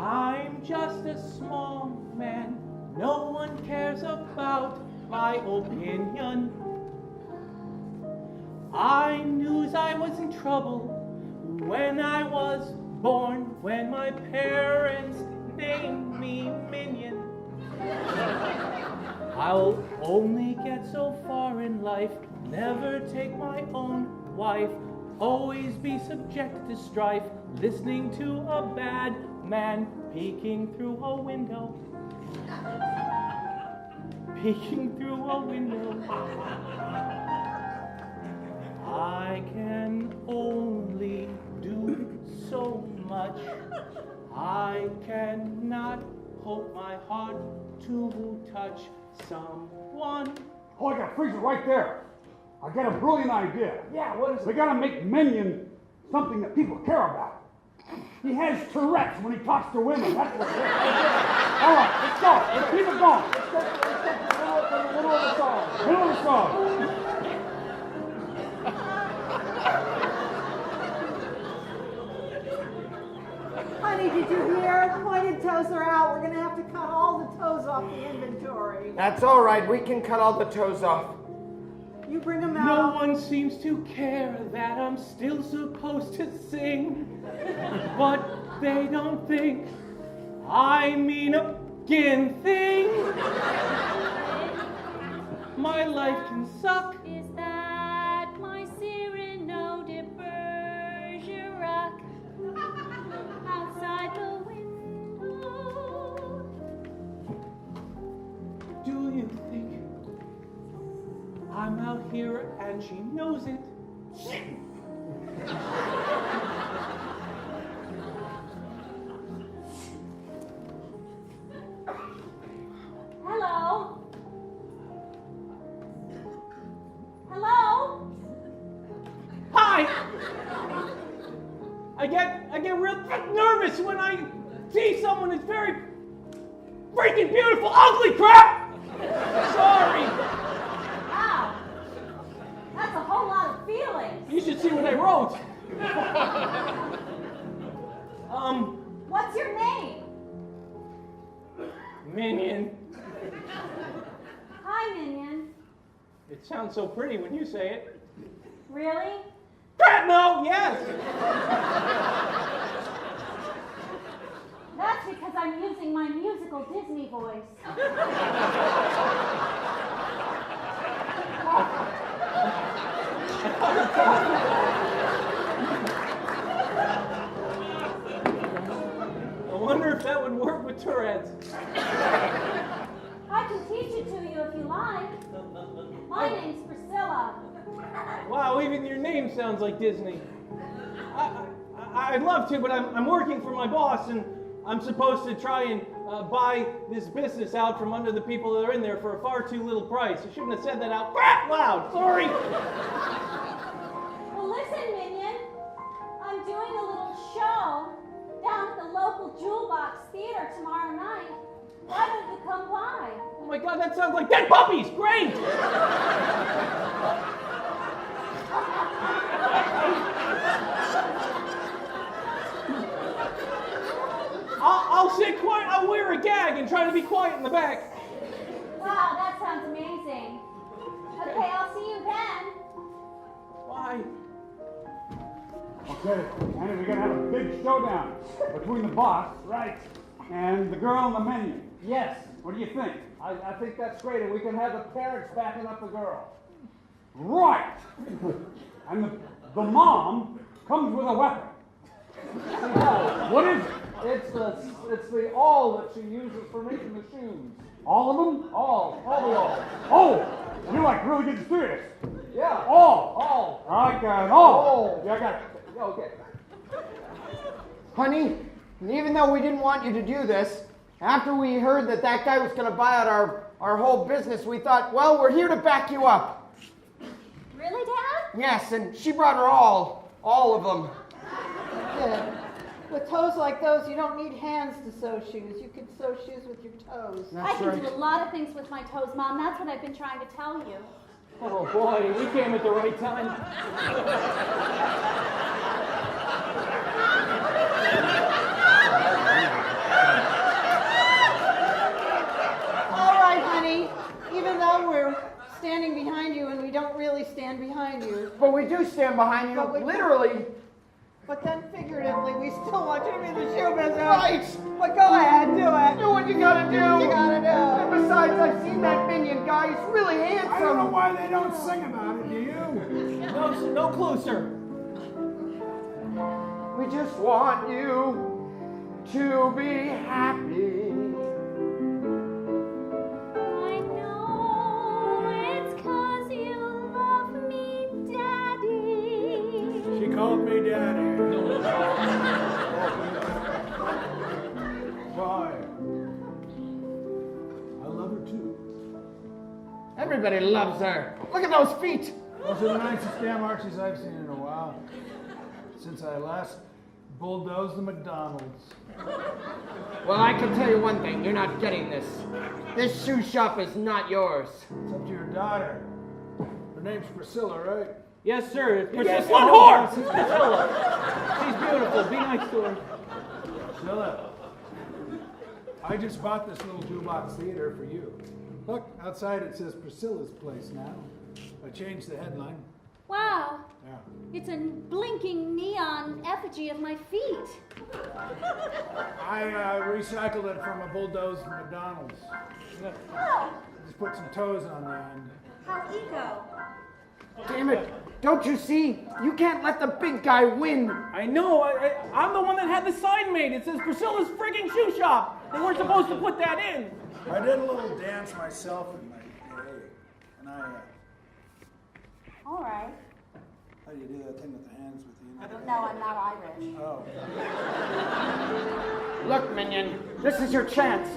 I'm just a small man. No one cares about my opinion. I knew I was in trouble when I was born, when my parents named me Minion. I'll only get so far in life, never take my own wife, always be subject to strife, listening to a bad man peeking through a window. Peeking through a window. I can only do so much. I cannot hope my heart to touch someone. Oh, I got a freezer right there. I got a brilliant idea. Yeah, what is We gotta make Minion something that people care about. He has Tourette's when he talks to women. That's what it is. All right, let's go. Let's keep it going. Let's go from the middle of the song. Middle of the song. Honey, did you hear? Pointed toes are out. We're going to have to cut all the toes off the inventory. That's all right. We can cut all the toes off. You bring them out. No one seems to care that I'm still supposed to sing, but they don't think I mean a gin thing. My life can suck. Is that my Cyrano de Bergerac outside the window? Do you think I'm out here and she knows it? Hello? Hello? Hi! I get real nervous when I see someone who's very freaking beautiful. Ugly crap! Sorry. Wow. That's a whole lot of feelings. You should see what I wrote. What's your name? Minion. Hi, Minion. It sounds so pretty when you say it. Really? Crap, no, yes! That's because I'm using my musical Disney voice. I wonder if that would work with Tourette's. I can teach it to you if you like. My name's Priscilla. Wow, even your name sounds like Disney. I'd love to, but I'm working for my boss, and I'm supposed to try and buy this business out from under the people that are in there for a far too little price. I shouldn't have said that out loud. Sorry. Well, listen, Minion. I'm doing a little show down at the local Jewel Box Theater tomorrow night. Why don't you come by? Oh my God, that sounds like dead puppies. Great. I'll sit quiet. I'll wear a gag and try to be quiet in the back. Wow, that sounds amazing. Okay, I'll see you then. Bye. Okay, and we're gonna have a big showdown between the boss, right, and the girl and the minion. Yes. What do you think? I think that's great, and we can have the parents backing up the girl. Right. And the mom comes with a weapon. What is it? It's the awl that she uses for making the shoes. All of them? All the awl. Oh, You like really getting serious? Yeah. All. I got all. Yeah, I got it. Okay. Honey, even though we didn't want you to do this, after we heard that guy was going to buy out our whole business, we thought, well, we're here to back you up. Really, Dad? Yes, and she brought her all of them. Yeah. With toes like those, you don't need hands to sew shoes. You can sew shoes with your toes. I can do a lot of things with my toes, Mom. That's what I've been trying to tell you. Oh boy, we came at the right time. All right, honey. Even though we're standing behind you and we don't really stand behind you, But we do stand behind you, But we- literally. but then figuratively, we still want you to be the shoe business. Right. But go ahead, do it. Do what you gotta do. You gotta do. And besides, I've seen that minion guy. He's really handsome. I don't know why they don't sing about it, do you? No clue, sir. We just want you to be happy. I know it's 'cause you love me, Daddy. She called me daddy. Why? I love her too. Everybody loves her. Look at those feet. Those are the nicest damn Archies I've seen in a while. Since I last bulldozed the McDonald's. Well, I can tell you one thing. You're not getting this. This shoe shop is not yours. It's up to your daughter. Her name's Priscilla, right? Yes, sir. Yes, one oh, whore! yes. Priscilla. She's beautiful. Be nice to her. Priscilla, I just bought this little jukebox theater for you. Look, outside it says Priscilla's Place now. I changed the headline. Wow. Yeah. It's a blinking neon effigy of my feet. I recycled it from a bulldozed McDonald's. Oh, Just put some toes on the end. how eco. Damn it. Don't you see? You can't let the big guy win. I know. I'm the one that had the sign made. It says Priscilla's frigging shoe shop. They weren't supposed to put that in. I did a little dance myself in my day. And All right. how do you do that thing with the hands with the No, I'm not Irish. Oh. Look, minion, this is your chance.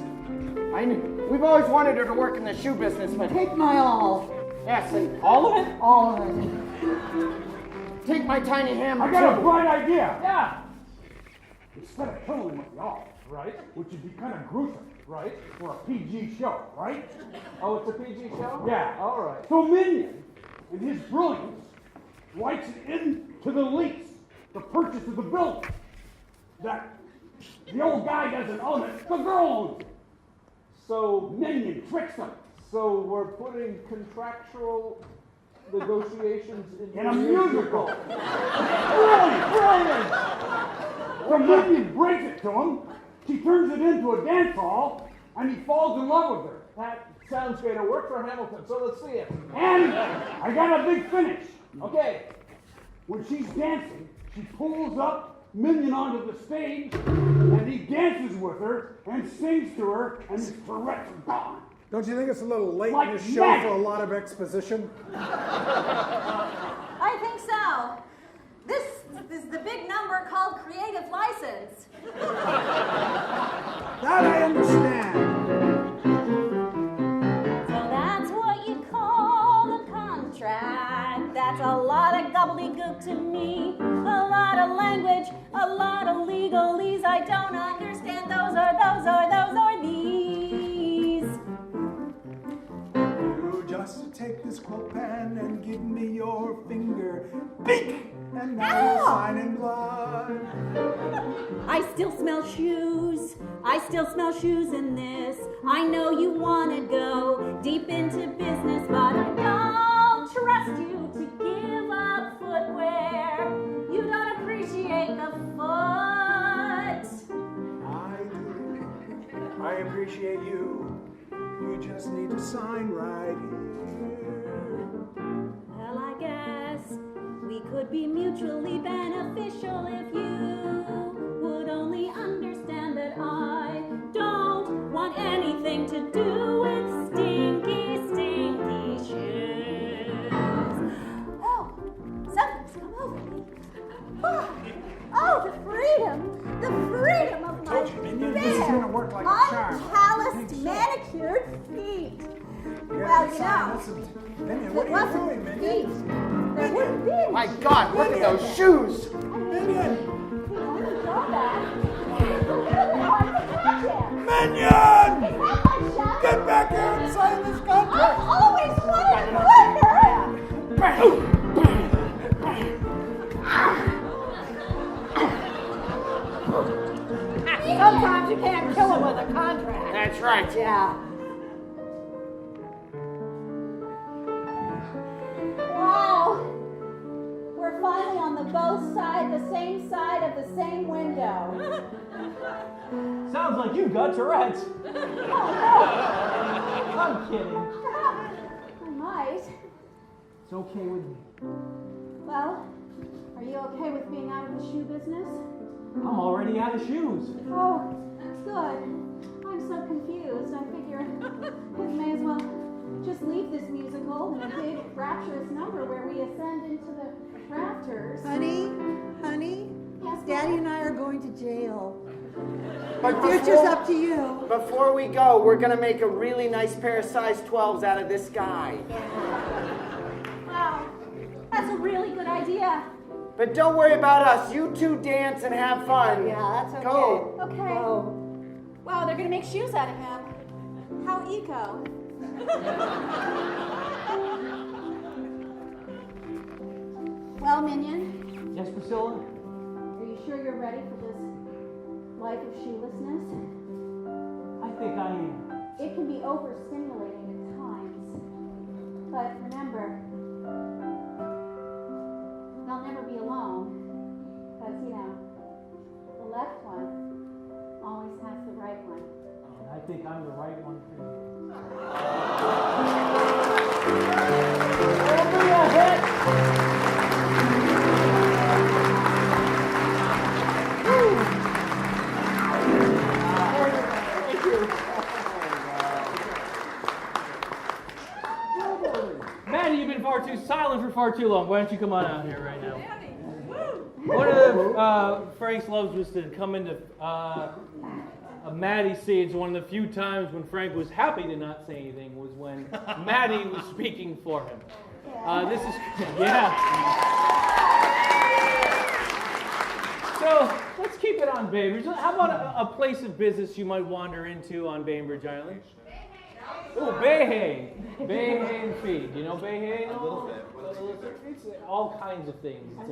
We've always wanted her to work in the shoe business, but Take my all. yes, and All of it? All of it. take my tiny hammer. I got a too. bright idea. Yeah. Instead of killing with the all, right? Which would be kind of gruesome, right? For a PG show, right? Oh, it's a PG show? Yeah. All right. So Minion, in his brilliance, writes it into the lease, the purchase of the building, that the old guy doesn't own it, the girl owns it. So Minion tricks them. So we're putting contractual negotiations In a musical. Brilliant! So Minion brings it to him, she turns it into a dance hall, and he falls in love with her. That sounds great. It worked for Hamilton, so let's see it. And I got a big finish. Okay. When she's dancing, she pulls up Minion onto the stage, and he dances with her and sings to her, and his Tourette's are gone. Don't you think it's a little late Like in this show magic. for a lot of exposition? I think so. This is the big number called creative license. That I understand. So that's what you call a contract. That's a lot of gobbledygook to me. A lot of language, a lot of legalese. I don't understand those or these. You just take this quilt pen and give me your finger. Beak! And now you sign in blood. I still smell shoes. I still smell shoes in this. I know you want to go deep into business, but I don't trust you to give up footwear. You don't appreciate the foot. I do. I appreciate you. You just need to sign right here. Well, I guess we could be mutually beneficial if you would only understand that I don't want anything to do with stinky, stinky shoes. work like a My charm. calloused, manicured feet. Well, you know, Listen, Minion, if what it are you wasn't doing, for Minion? feet, there wouldn't be any My God, look at those shoes. Minion! drawback. Minion! Is that my shot? Get back here and sign this contract! I've always wanted to put her. Sometimes you can't kill him with a contract. That's right. Yeah. Wow. We're finally on the same side of the same window. Sounds like you've got Tourette's. I'm kidding. I might. It's okay with me. Well, are you okay with being out of the shoe business? I'm already out of shoes. Oh, good. I'm so confused. I figure we may as well just leave this musical in a big rapturous number where we ascend into the rafters. Honey, Yes, Daddy and I are going to jail. But The future's up to you. before we go, we're going to make a really nice pair of size 12s out of this guy. Wow, that's a really good idea. But don't worry about us. You two dance and have fun. Yeah, that's okay. Go. Okay. Go. Wow, they're gonna make shoes out of him. How eco. Well, Minion, Yes, Priscilla? are you sure you're ready for this life of shoelessness? I think I am. It can be overstimulating at times. But remember, they'll never be alone. Because, you know, the left one always has the right one. And I think I'm the right one for you. Over your head! Matty, you've been far too silent for far too long. Why don't you come on out here right now? One of Frank's loves was to come into a Matty scenes. One of the few times when Frank was happy to not say anything was when Matty was speaking for him. This is, So let's keep it on Bainbridge. How about a place of business you might wander into on Bainbridge Island? Oh, Bayhay. Bayhay and feed. You know Bayhay? A little bit. It's all kinds of things. It's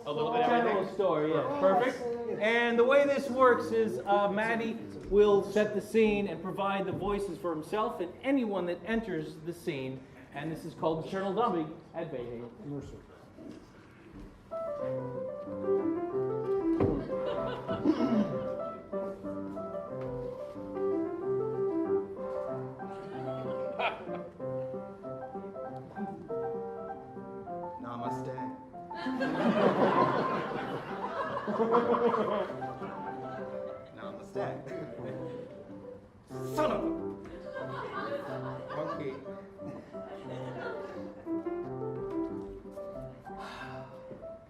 A little bit of general everything. store, yeah. Perfect. And the way this works is Matty will set the scene and provide the voices for himself and anyone that enters the scene. And this is called Eternal Dubbing at Bayhay. Mercer. Namaste. Namaste. Son of a monkey.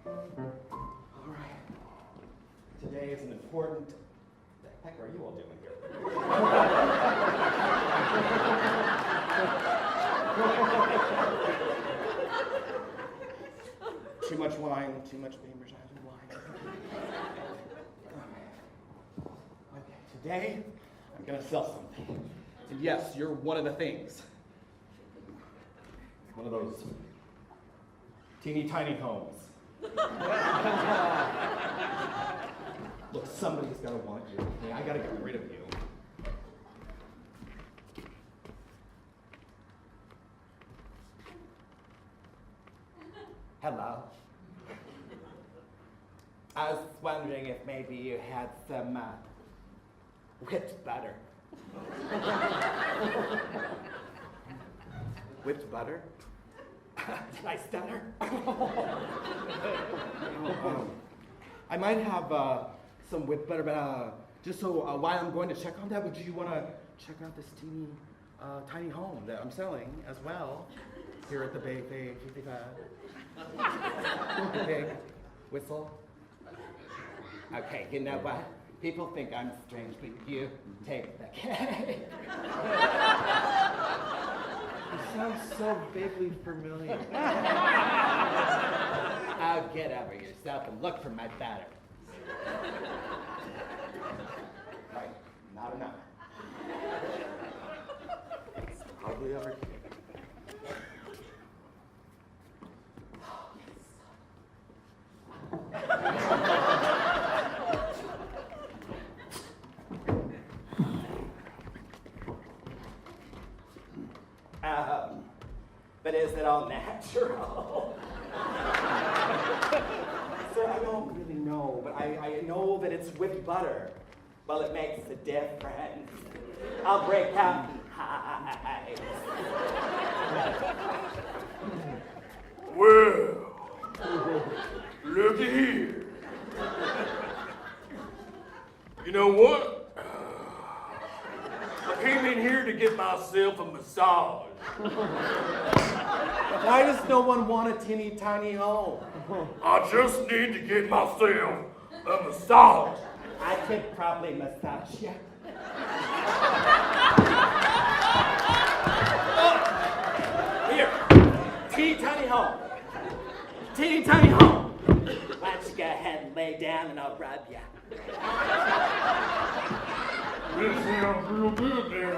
All right. Today is an important. What the heck are you all doing here? Too much wine, too much Bainbridge Island wine. Okay, today I'm gonna sell something. And yes, you're one of the things. One of those teeny tiny homes. Look, somebody's gonna want you. Okay, I gotta get rid of you. Hello. I was wondering if maybe you had some whipped butter. Whipped butter? Did I stutter? I might have some whipped butter, but just so while I'm going to check on that, would you want to check out this teeny, tiny home that I'm selling as well here at the Bay 55? Big whistle. Okay, you know what? People think I'm strange, but you take the cake. You sound so vaguely familiar. Oh, get over yourself and look for my batteries. Right, not enough. It's hardly ever came. But is it all natural? Sir, I don't really know, but I know that it's with butter. Well, it makes a difference. I'll break out in hives. Well, looky here. You know what? I came in here to get myself a massage. Why does no one want a teeny tiny home? I just need to get myself a massage. I could probably massage you. Here, teeny tiny home. Teeny tiny home. Why don't you go ahead and lay down and I'll rub you. This sounds real good there.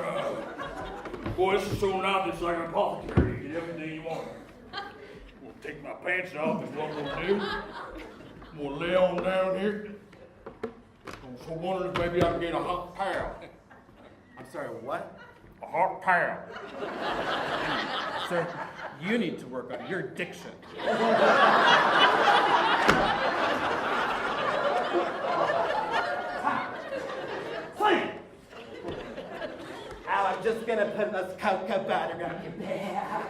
Boy, this is so nice, it's like an apothecary. You get everything you want. I'm gonna take my pants off, is what I'm gonna do. I'm gonna lay on down here. I'm so wondering if maybe I can get a hot towel. I'm sorry, what? A hot towel. Sir, you need to work on your diction. I'm just gonna put this cocoa butter on your back.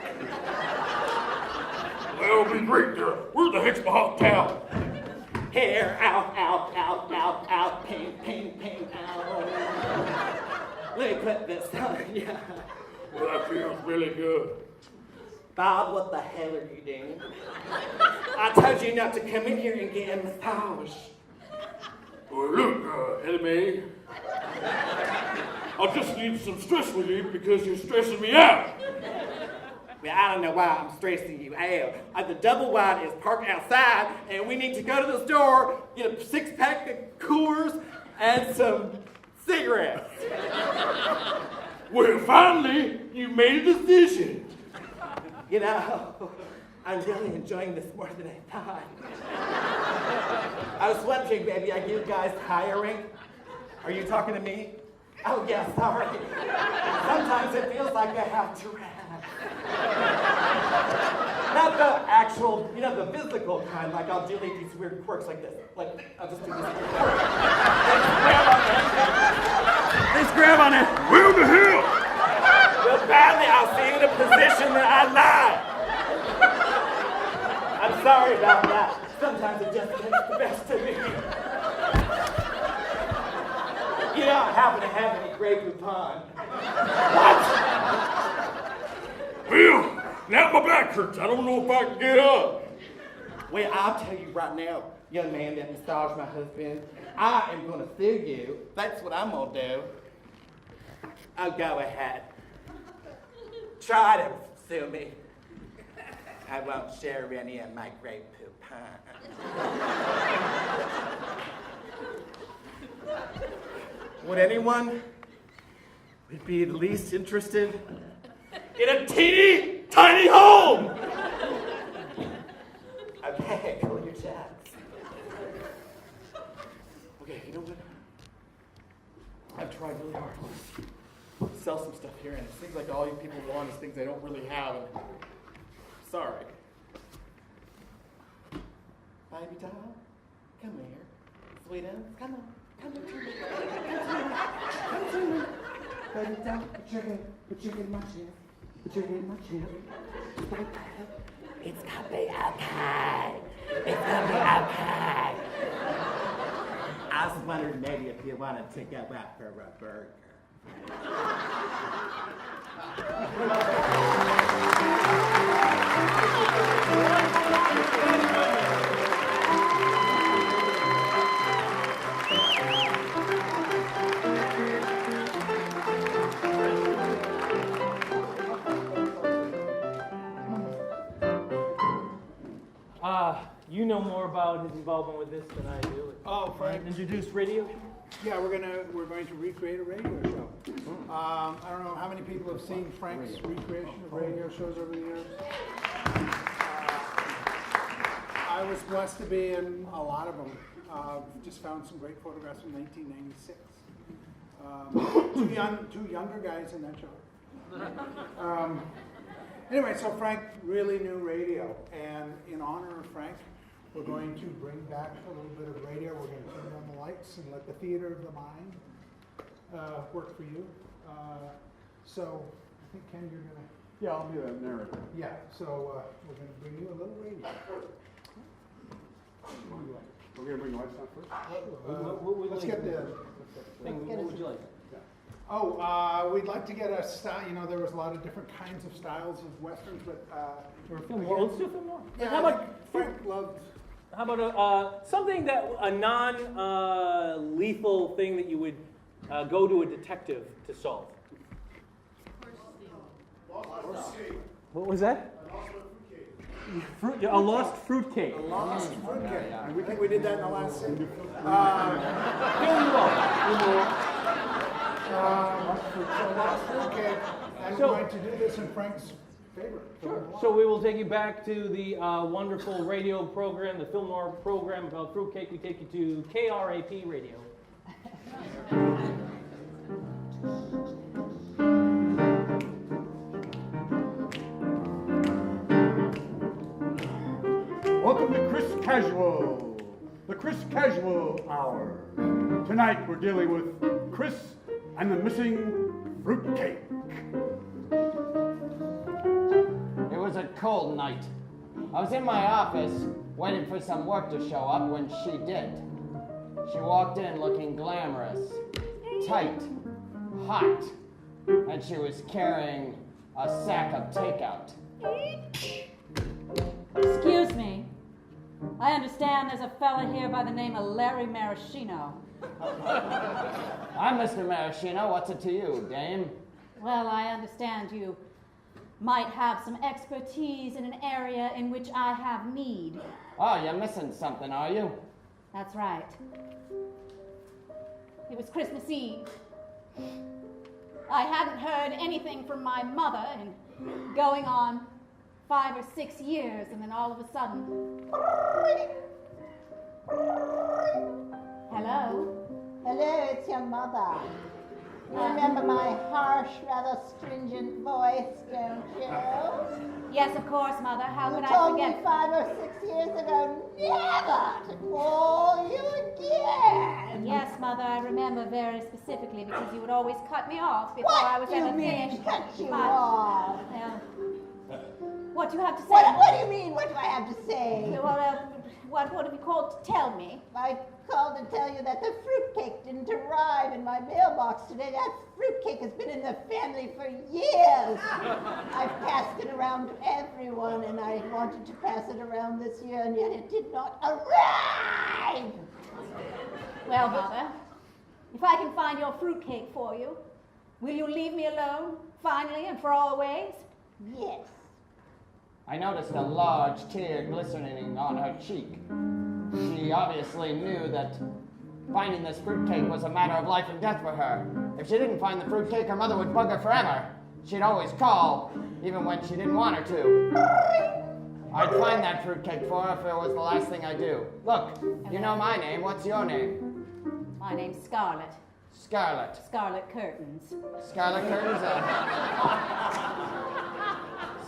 That'll be great there. Where the heck's my hot towel? Here, out, out, out, out, out, ping, ping, ping, out. Let me put this on you. Well, that feels really good. Bob, what the hell are you doing? I told you not to come in here and get a massage. Well, look, Emcee. I just need some stress relief because you're stressing me out. Well, I don't know why I'm stressing you out. The double wide is parked outside, and we need to go to the store, get a 6-pack of Coors, and some cigarettes. Well, finally, you made a decision. You know, I'm really enjoying this more than I thought. I was wondering, baby, are you guys hiring? Are you talking to me? Oh, yeah, sorry. Sometimes it feels like I have to rap. Not the actual, the physical kind, like I'll do like these weird quirks like this. Like, I'll just do this. Let's grab on it. Where the hell? Well, badly, I'll see you in a position that I like. I'm sorry about that. Sometimes it just takes the best of me. You don't happen to have any Grey Poupon. What? Well, now my back hurts. I don't know if I can get up. Well, I'll tell you right now, young man that massaged my husband, I am going to sue you. That's what I'm going to do. Oh, go ahead. Try to sue me. I won't share any of my Grey Poupon. Would anyone be the least interested in a teeny tiny home? Okay, cool your checks. Okay, you know what? I've tried really hard to sell some stuff here, and it seems like all you people want is things they don't really have. And sorry. Baby doll, come here. Sweetie, come on. Come to me. Come to me. Baby doll, put your head in my chin. Put your head in my chin. It's gonna be okay. It's gonna be okay. I was wondering maybe if you wanted to go out for a burger. know more about his involvement with this than I do. Oh, Frank. Introduce radio. Yeah, we're going to recreate a radio show. I don't know how many people have seen Frank's recreation of radio shows over the years. I was blessed to be in a lot of them. Just found some great photographs from 1996. Two younger guys in that show. Anyway, so Frank really knew radio, and in honor of Frank, we're going to bring back a little bit of radio. We're going to turn on the lights and let the theater of the mind work for you. So I think, Ken, you're going to... Yeah, I'll be that narrator. Yeah, so we're going to bring you a little radio. We're going to bring lights on first? Let's get the... What would you like? Oh, we'd like to get a style. You know, there was a lot of different kinds of styles of westerns, but Or film more. Let's do film more. yeah, How about Frank loved? How about something that a non-lethal thing that you would go to a detective to solve? What was that? A lost fruit cake. A lost fruit cake. And we think we did that in the last scene. So lost fruit cake, and we're going to do this in Frank's favorite. Sure. So we will take you back to the wonderful radio program, the film noir program about fruitcake. We take you to KRAP Radio. Welcome to Chris Casual, the Chris Casual Hour. Tonight we're dealing with Chris and the missing fruitcake. It was a cold night. I was in my office waiting for some work to show up when she did. She walked in looking glamorous, tight, hot, and she was carrying a sack of takeout. Excuse me. I understand there's a fella here by the name of Larry Maraschino. I'm Mr. Maraschino. What's it to you, dame? Well, I understand you might have some expertise in an area in which I have need. Oh, you're missing something, are you? That's right. It was Christmas Eve. I hadn't heard anything from my mother in going on 5 or 6 years, and then all of a sudden... Hello? Hello, it's your mother. You remember my harsh, rather stringent voice, don't you? Yes, of course, Mother. How could I told forget? me 5 or 6 years ago never to call you again. Yes, Mother, I remember very specifically because you would always cut me off before I was ever finished. Cut you off? Well, what do you have to say? What do you mean, what do I have to say? Well, what have you called to tell me? I called to tell you that the fruitcake didn't arrive in my mailbox today. That fruitcake has been in the family for years. I've passed it around to everyone, and I wanted to pass it around this year, and yet it did not arrive. Well, Mother, if I can find your fruitcake for you, will you leave me alone, finally and for always? Yes. I noticed a large tear glistening on her cheek. She obviously knew that finding this fruitcake was a matter of life and death for her. If she didn't find the fruitcake, her mother would bug her forever. She'd always call, even when she didn't want her to. I'd find that fruitcake for her if it was the last thing I do. Look, you know my name. What's your name? My name's Scarlet. Scarlet. Scarlet Curtains. Scarlet Curtains?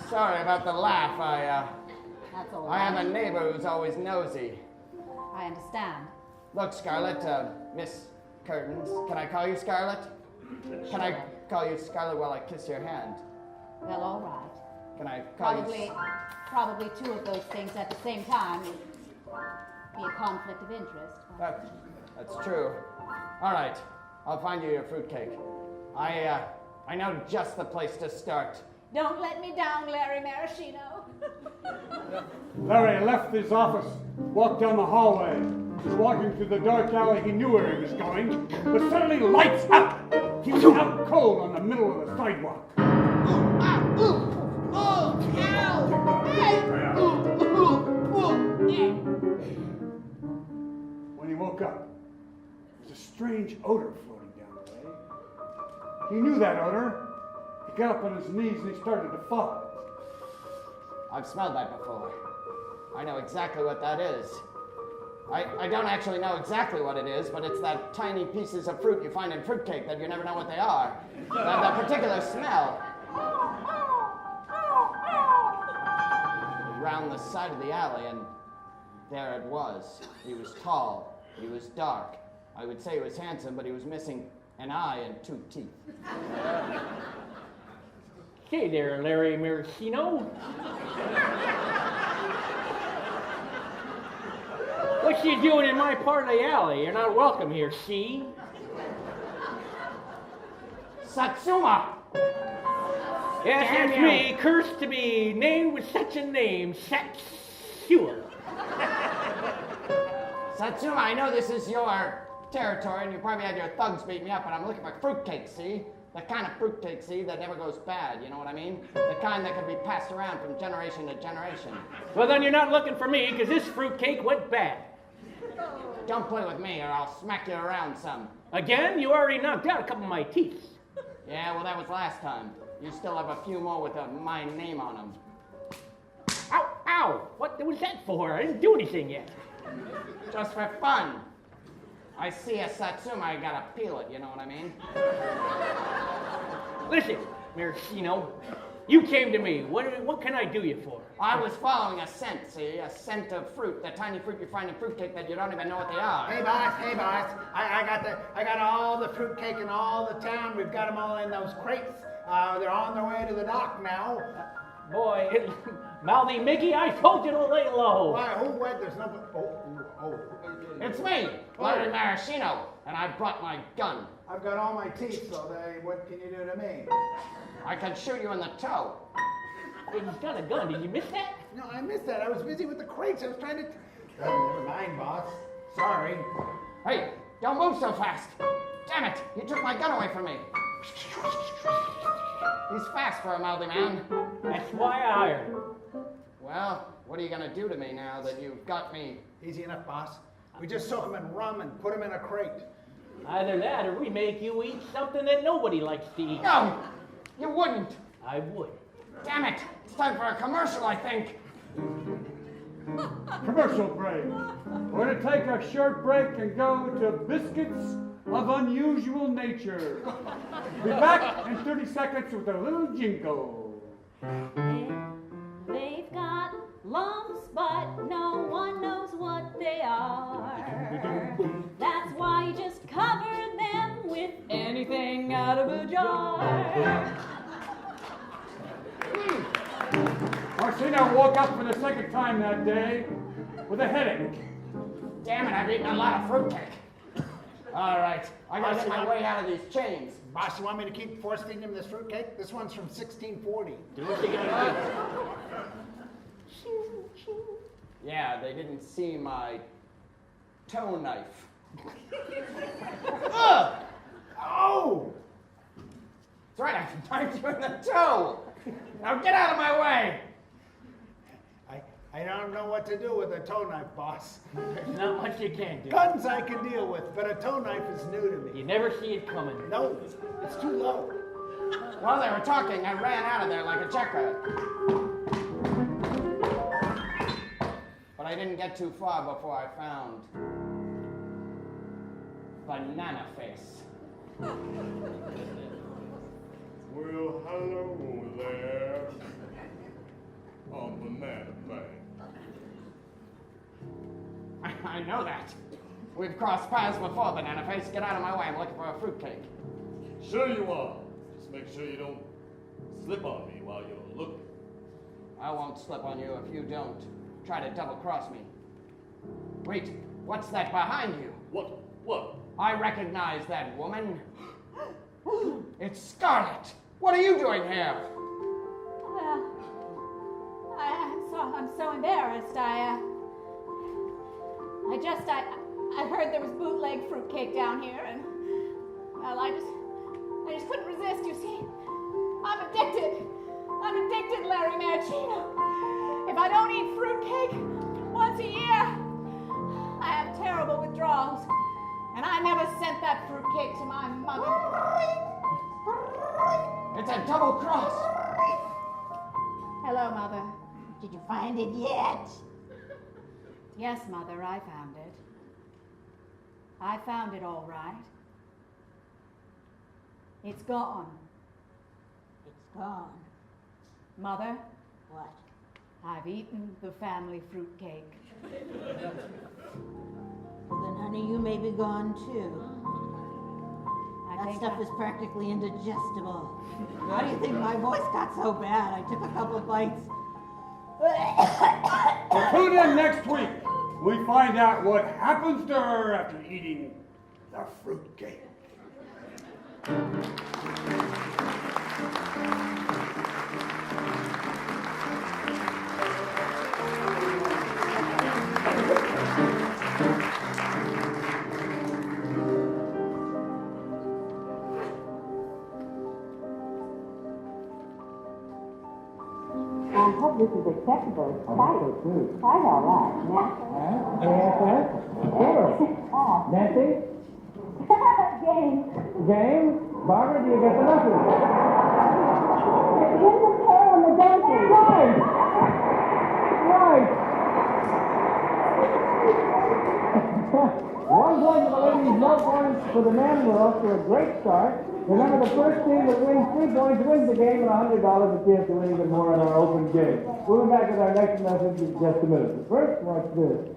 Sorry about the laugh. That's all I have right. a neighbor who's always nosy. I understand. Look, Scarlet, Miss Curtains, can I call you Scarlet? Can I call you Scarlet while I kiss your hand? Well, all right. Can I call Probably two of those things at the same time would be a conflict of interest. That's true. All right, I'll find you your fruitcake. I know just the place to start. Don't let me down, Larry Maraschino. Larry left his office, walked down the hallway. He was walking through the dark alley. He knew where he was going, but suddenly lights out. He was out cold on the middle of the sidewalk. woke up. There's a strange odor floating down the way. He knew that odor. He got up on his knees and he started to follow. I've smelled that before. I know exactly what that is. I don't actually know exactly what it is, but it's that tiny pieces of fruit you find in fruitcake that you never know what they are. That particular smell. Around the side of the alley, and there it was. He was tall. He was dark. I would say he was handsome, but he was missing an eye and 2 teeth. Hey there, Larry Maraschino. What you doing in my part of the alley? You're not welcome here, see? Satsuma! Yes, it's me, cursed to be named with such a name, Satsuma. Satsuma, I know this is your territory, and you probably had your thugs beat me up, but I'm looking for fruitcake, see? The kind of fruitcake, see, that never goes bad, you know what I mean? The kind that can be passed around from generation to generation. Well, then you're not looking for me, because this fruitcake went bad. Don't play with me, or I'll smack you around some. Again? You already knocked out a couple of my teeth. Yeah, well, that was last time. You still have a few more with my name on them. Ow, ow! What was that for? I didn't do anything yet. Just for fun. I see a Satsuma, I gotta peel it, you know what I mean? Listen, Maraschino, you came to me. What can I do you for? I was following a scent, see? A scent of fruit, the tiny fruit you find in fruitcake that you don't even know what they are. Hey, boss, I got all the fruitcake in all the town. We've got them all in those crates. They're on their way to the dock now. Boy, Mouthy Mickey, I told you to lay low. Why, who went? There's nobody. Oh. It's me, Larry Maraschino, and I brought my gun. I've got all my teeth, so what can you do to me? I can shoot you in the toe. Hey, he's got a gun. Did you miss that? No, I missed that. I was busy with the crates. I was trying to... Oh, never mind, boss. Sorry. Hey, don't move so fast. Damn it, you took my gun away from me. He's fast for a mouthy man. That's why I hired him. Well, what are you going to do to me now that you've got me? Easy enough, boss. We just soak him in rum and put him in a crate. Either that or we make you eat something that nobody likes to eat. No, you wouldn't. I would. Damn it, it's time for a commercial, I think. Commercial break. We're going to take a short break and go to biscuits of unusual nature. Be back in 30 seconds with a little jingle. They've got lumps, but no one knows what they are. That's why you just cover them with anything out of a jar. Marcina woke up for the second time that day with a headache. Damn it, I've eaten a lot of fruitcake. All right, I gotta get my way out of these chains. Boss, you want me to keep force feeding him this fruitcake? This one's from 1640. Do what you gotta do. Yeah, they didn't see my toe knife. Ugh! Oh! That's right, I knifed you in the toe. Now get out of my way. I don't know what to do with a toe knife, boss. There's not much you can do. Guns I can deal with, but a toe knife is new to me. You never see it coming. No, it's too low. While they were talking, I ran out of there like a jackrabbit. But I didn't get too far before I found Banana Face. Well, hello there. On Banana Bank. I know that. We've crossed paths before, Banana Face. Get out of my way. I'm looking for a fruitcake. Sure you are. Just make sure you don't slip on me while you're looking. I won't slip on you if you don't try to double-cross me. Wait, what's that behind you? What? I recognize that woman. It's Scarlet. What are you doing here? Well, I'm so embarrassed. I heard there was bootleg fruitcake down here, and well, I just couldn't resist. You see, I'm addicted, Larry Maraschino. If I don't eat fruitcake once a year, I have terrible horrible withdrawals. And I never sent that fruitcake to my mother. It's a double cross. Hello, Mother. Did you find it yet? Yes, Mother, I found it. I found it all right. It's gone. It's gone. Mother, What? I've eaten the family fruitcake. Well, then, honey, you may be gone too. That stuff is practically indigestible. How do you think my voice got so bad? I took a couple of bites. So tune in next week. We find out what happens to her after eating the fruitcake. I hope this is acceptable. It's quite all right. Nancy? James. James? Barbara, do you get the message? Here's the tail on the donkey. Right. One point for the ladies, no points for the men. We're off to a great start. Remember, the first team that wins 3 points wins the game, and $100 a chance to win even more on our open game. We'll be back with our next message in just a minute. But first, watch this.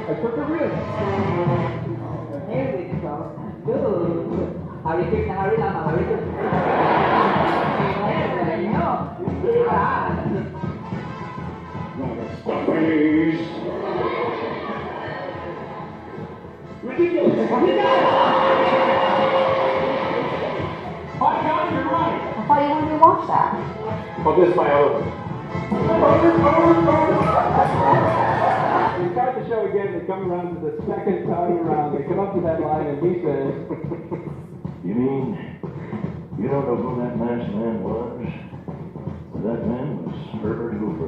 I took a risk. Here we go. Good. Ahorita, ahorita. Please. Ridiculous. Why can't you right? Why do you want to watch that? Oh, this is my own. We start the show again. They come around to the second time around. They come up to that line and he says, You mean you don't know who that masked man was? That man was Herbert Hoover.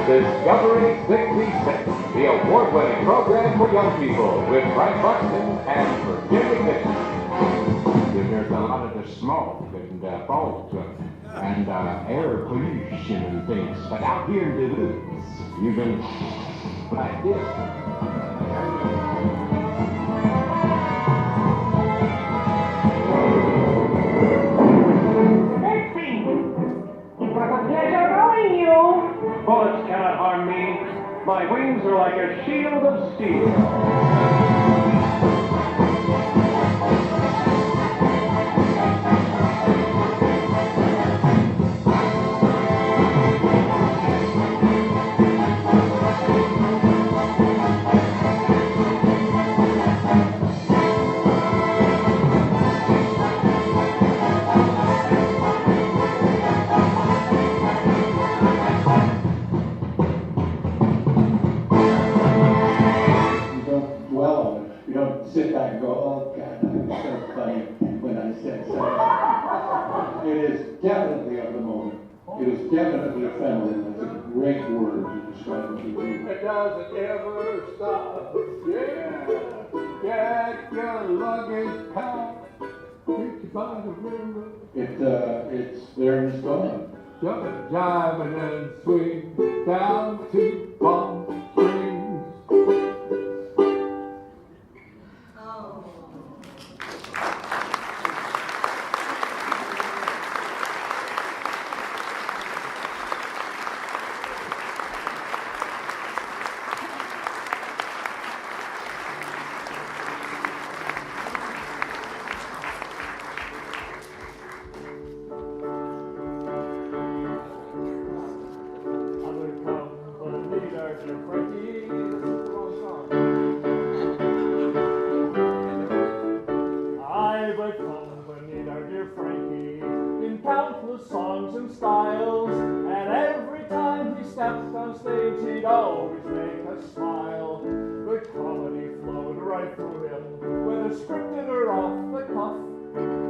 Discovery 66, the award-winning program for young people with Frank Buxton and Virginia Dixon. There's a lot of the smoke and fog and air pollution and things. But out here in the woods, you can like this. It was a pleasure knowing you. Bullets cannot harm me. My wings are like a shield of steel. Sit back and go, oh God, I'm so funny when I said so. It is definitely of the moment. It is definitely feminine. That's a great word to describe what you do. It doesn't ever stop. Yeah. Get your luggage packed. Meet you by the river. It's there in the stone. Jump, jive, and then swing. down to Palm Springs. Songs and styles, and every time he stepped on stage, he'd always make us smile. The comedy flowed right through him, whether scripted or off the cuff.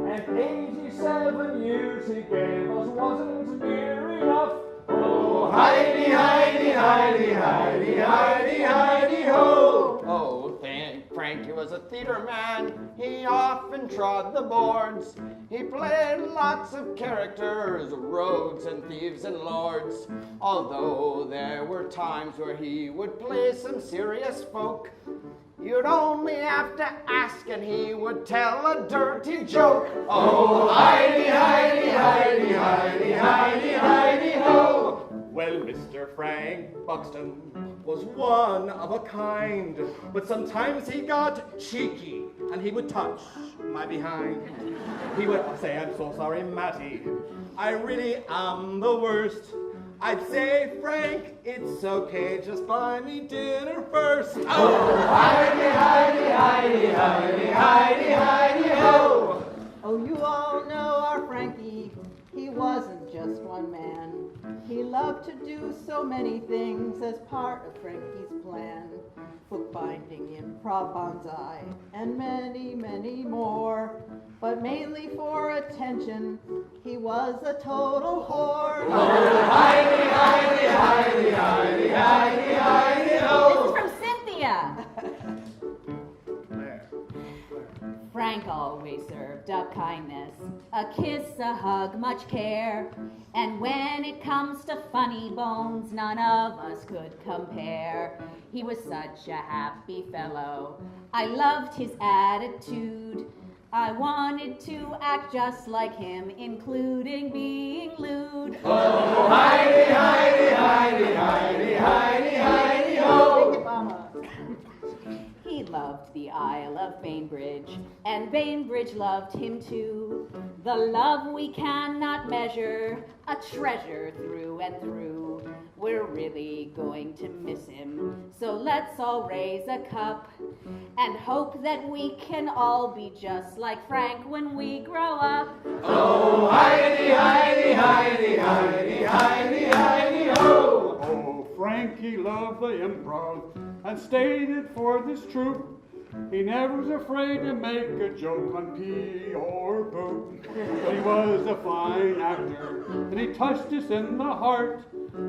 And 87 years he gave us wasn't near enough. Oh, Heidi, Heidi, Heidi, Heidi, Heidi, Heidi, ho! Oh, Frankie was a theater man. He often trod the boards. He played lots of characters, rogues and thieves and lords. Although there were times where he would play some serious folk, you'd only have to ask and he would tell a dirty joke. Oh, Heidi, Heidi, Heidi, Heidi, Heidi, Heidi, ho! Well, Mr. Frank Buxton was one of a kind, but sometimes he got cheeky and he would touch my behind. He would say, I'm so sorry, Matty, I really am the worst. I'd say, Frank, it's okay, just buy me dinner first. Oh, Heidi, Heidi, Heidi, Heidi, Heidi, Heidi, ho! Oh, you all know our Frankie, he wasn't just one man. He loved to do so many things as part of Frankie's plan. Bookbinding, improv, bonsai, and many, many more. But mainly for attention, he was a total whore. Oh, Heidi, Heidi, Heidi, Heidi, Heidi, Heidi, ho! This is from Cynthia. Frank always served up kindness, a kiss, a hug, much care. And when it comes to funny bones, none of us could compare. He was such a happy fellow. I loved his attitude. I wanted to act just like him, including being lewd. Oh, Heidi, Heidi, Heidi, Heidi, Heidi, Heidi, ho! He loved the Isle of Bainbridge, and Bainbridge loved him too. The love we cannot measure, a treasure through and through. We're really going to miss him, so let's all raise a cup and hope that we can all be just like Frank when we grow up. Oh, Heidi, Heidi, Heidi, Heidi, Heidi, Heidi, ho! Oh, Frankie loved the improv and stated for this troupe. He never was afraid to make a joke on pee or poop. He was a fine actor, and he touched us in the heart.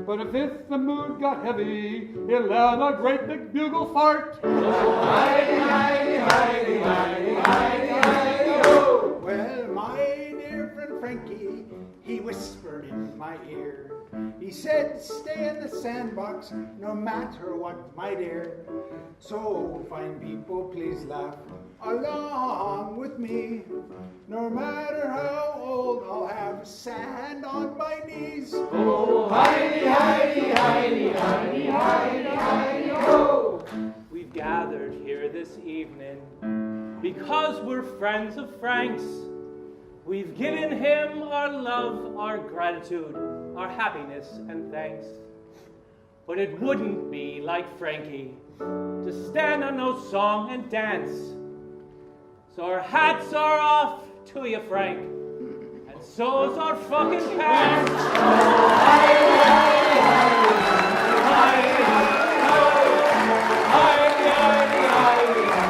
But if the mood got heavy, he let a great big bugle fart. Oh, Heidi, Heidi, Heidi, Heidi, Heidi, Heidi, ho! Well, my dear friend Frankie, he whispered in my ear. He said, stay in the sandbox, no matter what, my dear. So, fine people, please laugh along with me. No matter how old, I'll have sand on my knees. Oh, Heidi, Heidi, Heidi, Heidi, Heidi, Heidi, ho! We've gathered here this evening because we're friends of Frank's. We've given him our love, our gratitude, our happiness and thanks. But it wouldn't be like Frankie to stand on no song and dance. So our hats are off to you, Frank, and so's our fucking pants. Oh, Heidi, Heidi, Heidi, Heidi, Heidi, Heidi, Heidi, Heidi,